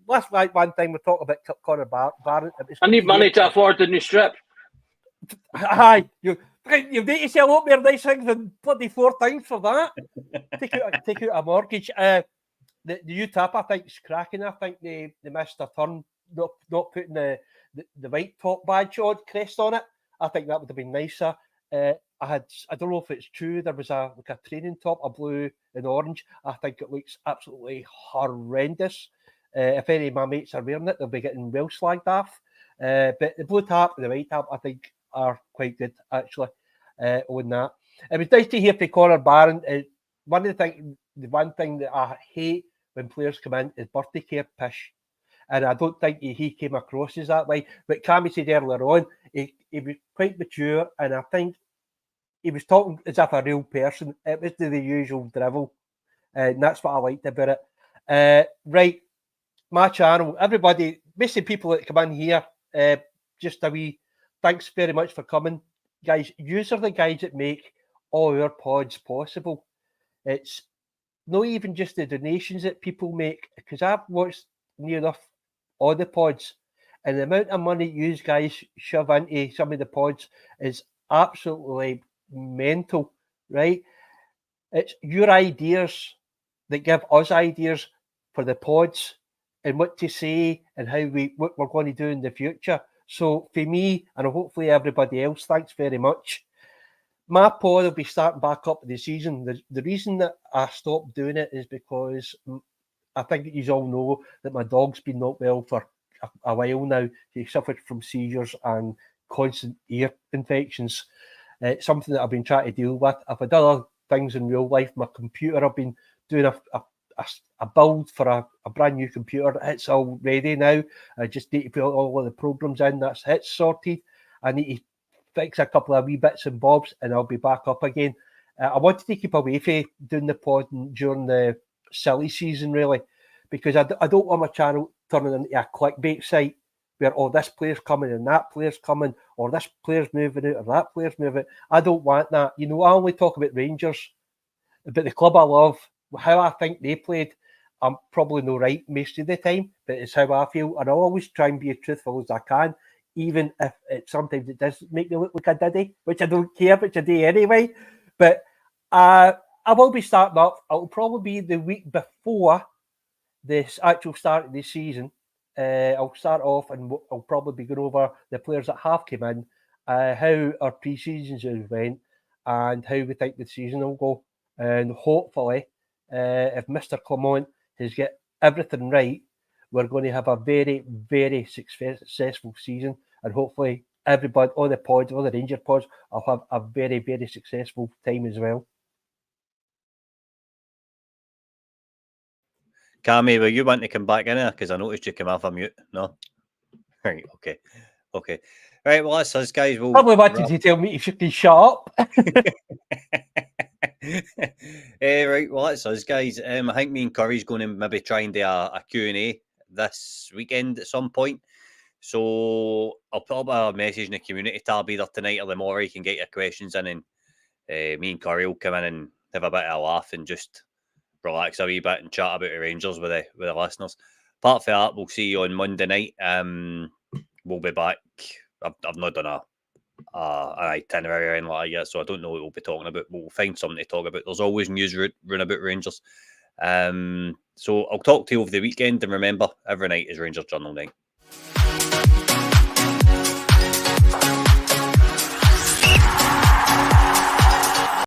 E: Last one time we talked about Conor Barrett.
D: I need money to afford the new strip.
E: Aye, you need to sell up more nice things than bloody 4 times for that. take out a mortgage. The UTAP, I think, is cracking. I think they missed a turn, not putting the white top badge on, crest on it. I think that would have been nicer. I don't know if it's true, there was a training top, a blue and orange. I think it looks absolutely horrendous. If any of my mates are wearing it, they'll be getting well slagged off. But the blue tap and the white tap, I think, are quite good, actually, on that. It was nice to hear from Conor Barron. The one thing that I hate when players come in is birthday care pish. And I don't think he came across as that way. But Cammy said earlier on, he was quite mature, and I think he was talking as if a real person. It was the usual drivel. And that's what I liked about it. Right, my channel, everybody, basically people that come in here, just a wee thanks very much for coming. Guys, yous are the guys that make all our pods possible. It's not even just the donations that people make, because I've watched near enough all the pods, and the amount of money you guys shove into some of the pods is absolutely mental, right? It's your ideas that give us ideas for the pods and what to say and what we're going to do in the future. So for me, and hopefully everybody else, thanks very much. My pod will be starting back up this season. The reason that I stopped doing it is because I think you all know that my dog's been not well for a while now. He suffered from seizures and constant ear infections. It's something that I've been trying to deal with. I've had other things in real life. My computer, I've been doing a build for a brand new computer. It's all ready now. I just need to put all of the programs in. It's sorted. I need to fix a couple of wee bits and bobs, and I'll be back up again. I wanted to keep away from doing the pod during the silly season, really, because I don't want my channel turning into a clickbait site where, oh, this player's coming and that player's coming, or this player's moving out or that player's moving out. I don't want that. I only talk about Rangers, about the club I love, how I think they played. I'm probably not right most of the time, but it's how I feel, and I'll always try and be as truthful as I can, even if sometimes it does make me look like a diddy, which I don't care, which I do anyway. But I will be starting up. It'll probably be the week before this actual start of the season. I'll start off and I'll probably be going over the players that have come in, how our pre-seasons have went, and how we think the season will go. And hopefully, if Mr. Clement has got everything right, we're going to have a very, very successful season. And hopefully everybody, all the pods, all the Ranger pods, will have a very, very successful time as well.
B: Cammy, were you wanting to come back in there? Because I noticed you came off a mute. No? Right, okay. Right, well, that's us, guys. We'll
E: Probably wanted to tell me to shut up.
B: Right, well, that's us, guys. I think me and Curry's going to maybe try and do a Q&A this weekend at some point. So I'll put up a message in the community tab either tonight or tomorrow. You can get your questions in, and me and Curry will come in and have a bit of a laugh and just relax a wee bit and chat about the Rangers with the listeners. Apart from that, we'll see you on Monday night. We'll be back. I've not done an itinerary or anything like that yet, so I don't know what we'll be talking about. We'll find something to talk about. There's always news run about Rangers. So I'll talk to you over the weekend, and remember, every night is Rangers Journal night.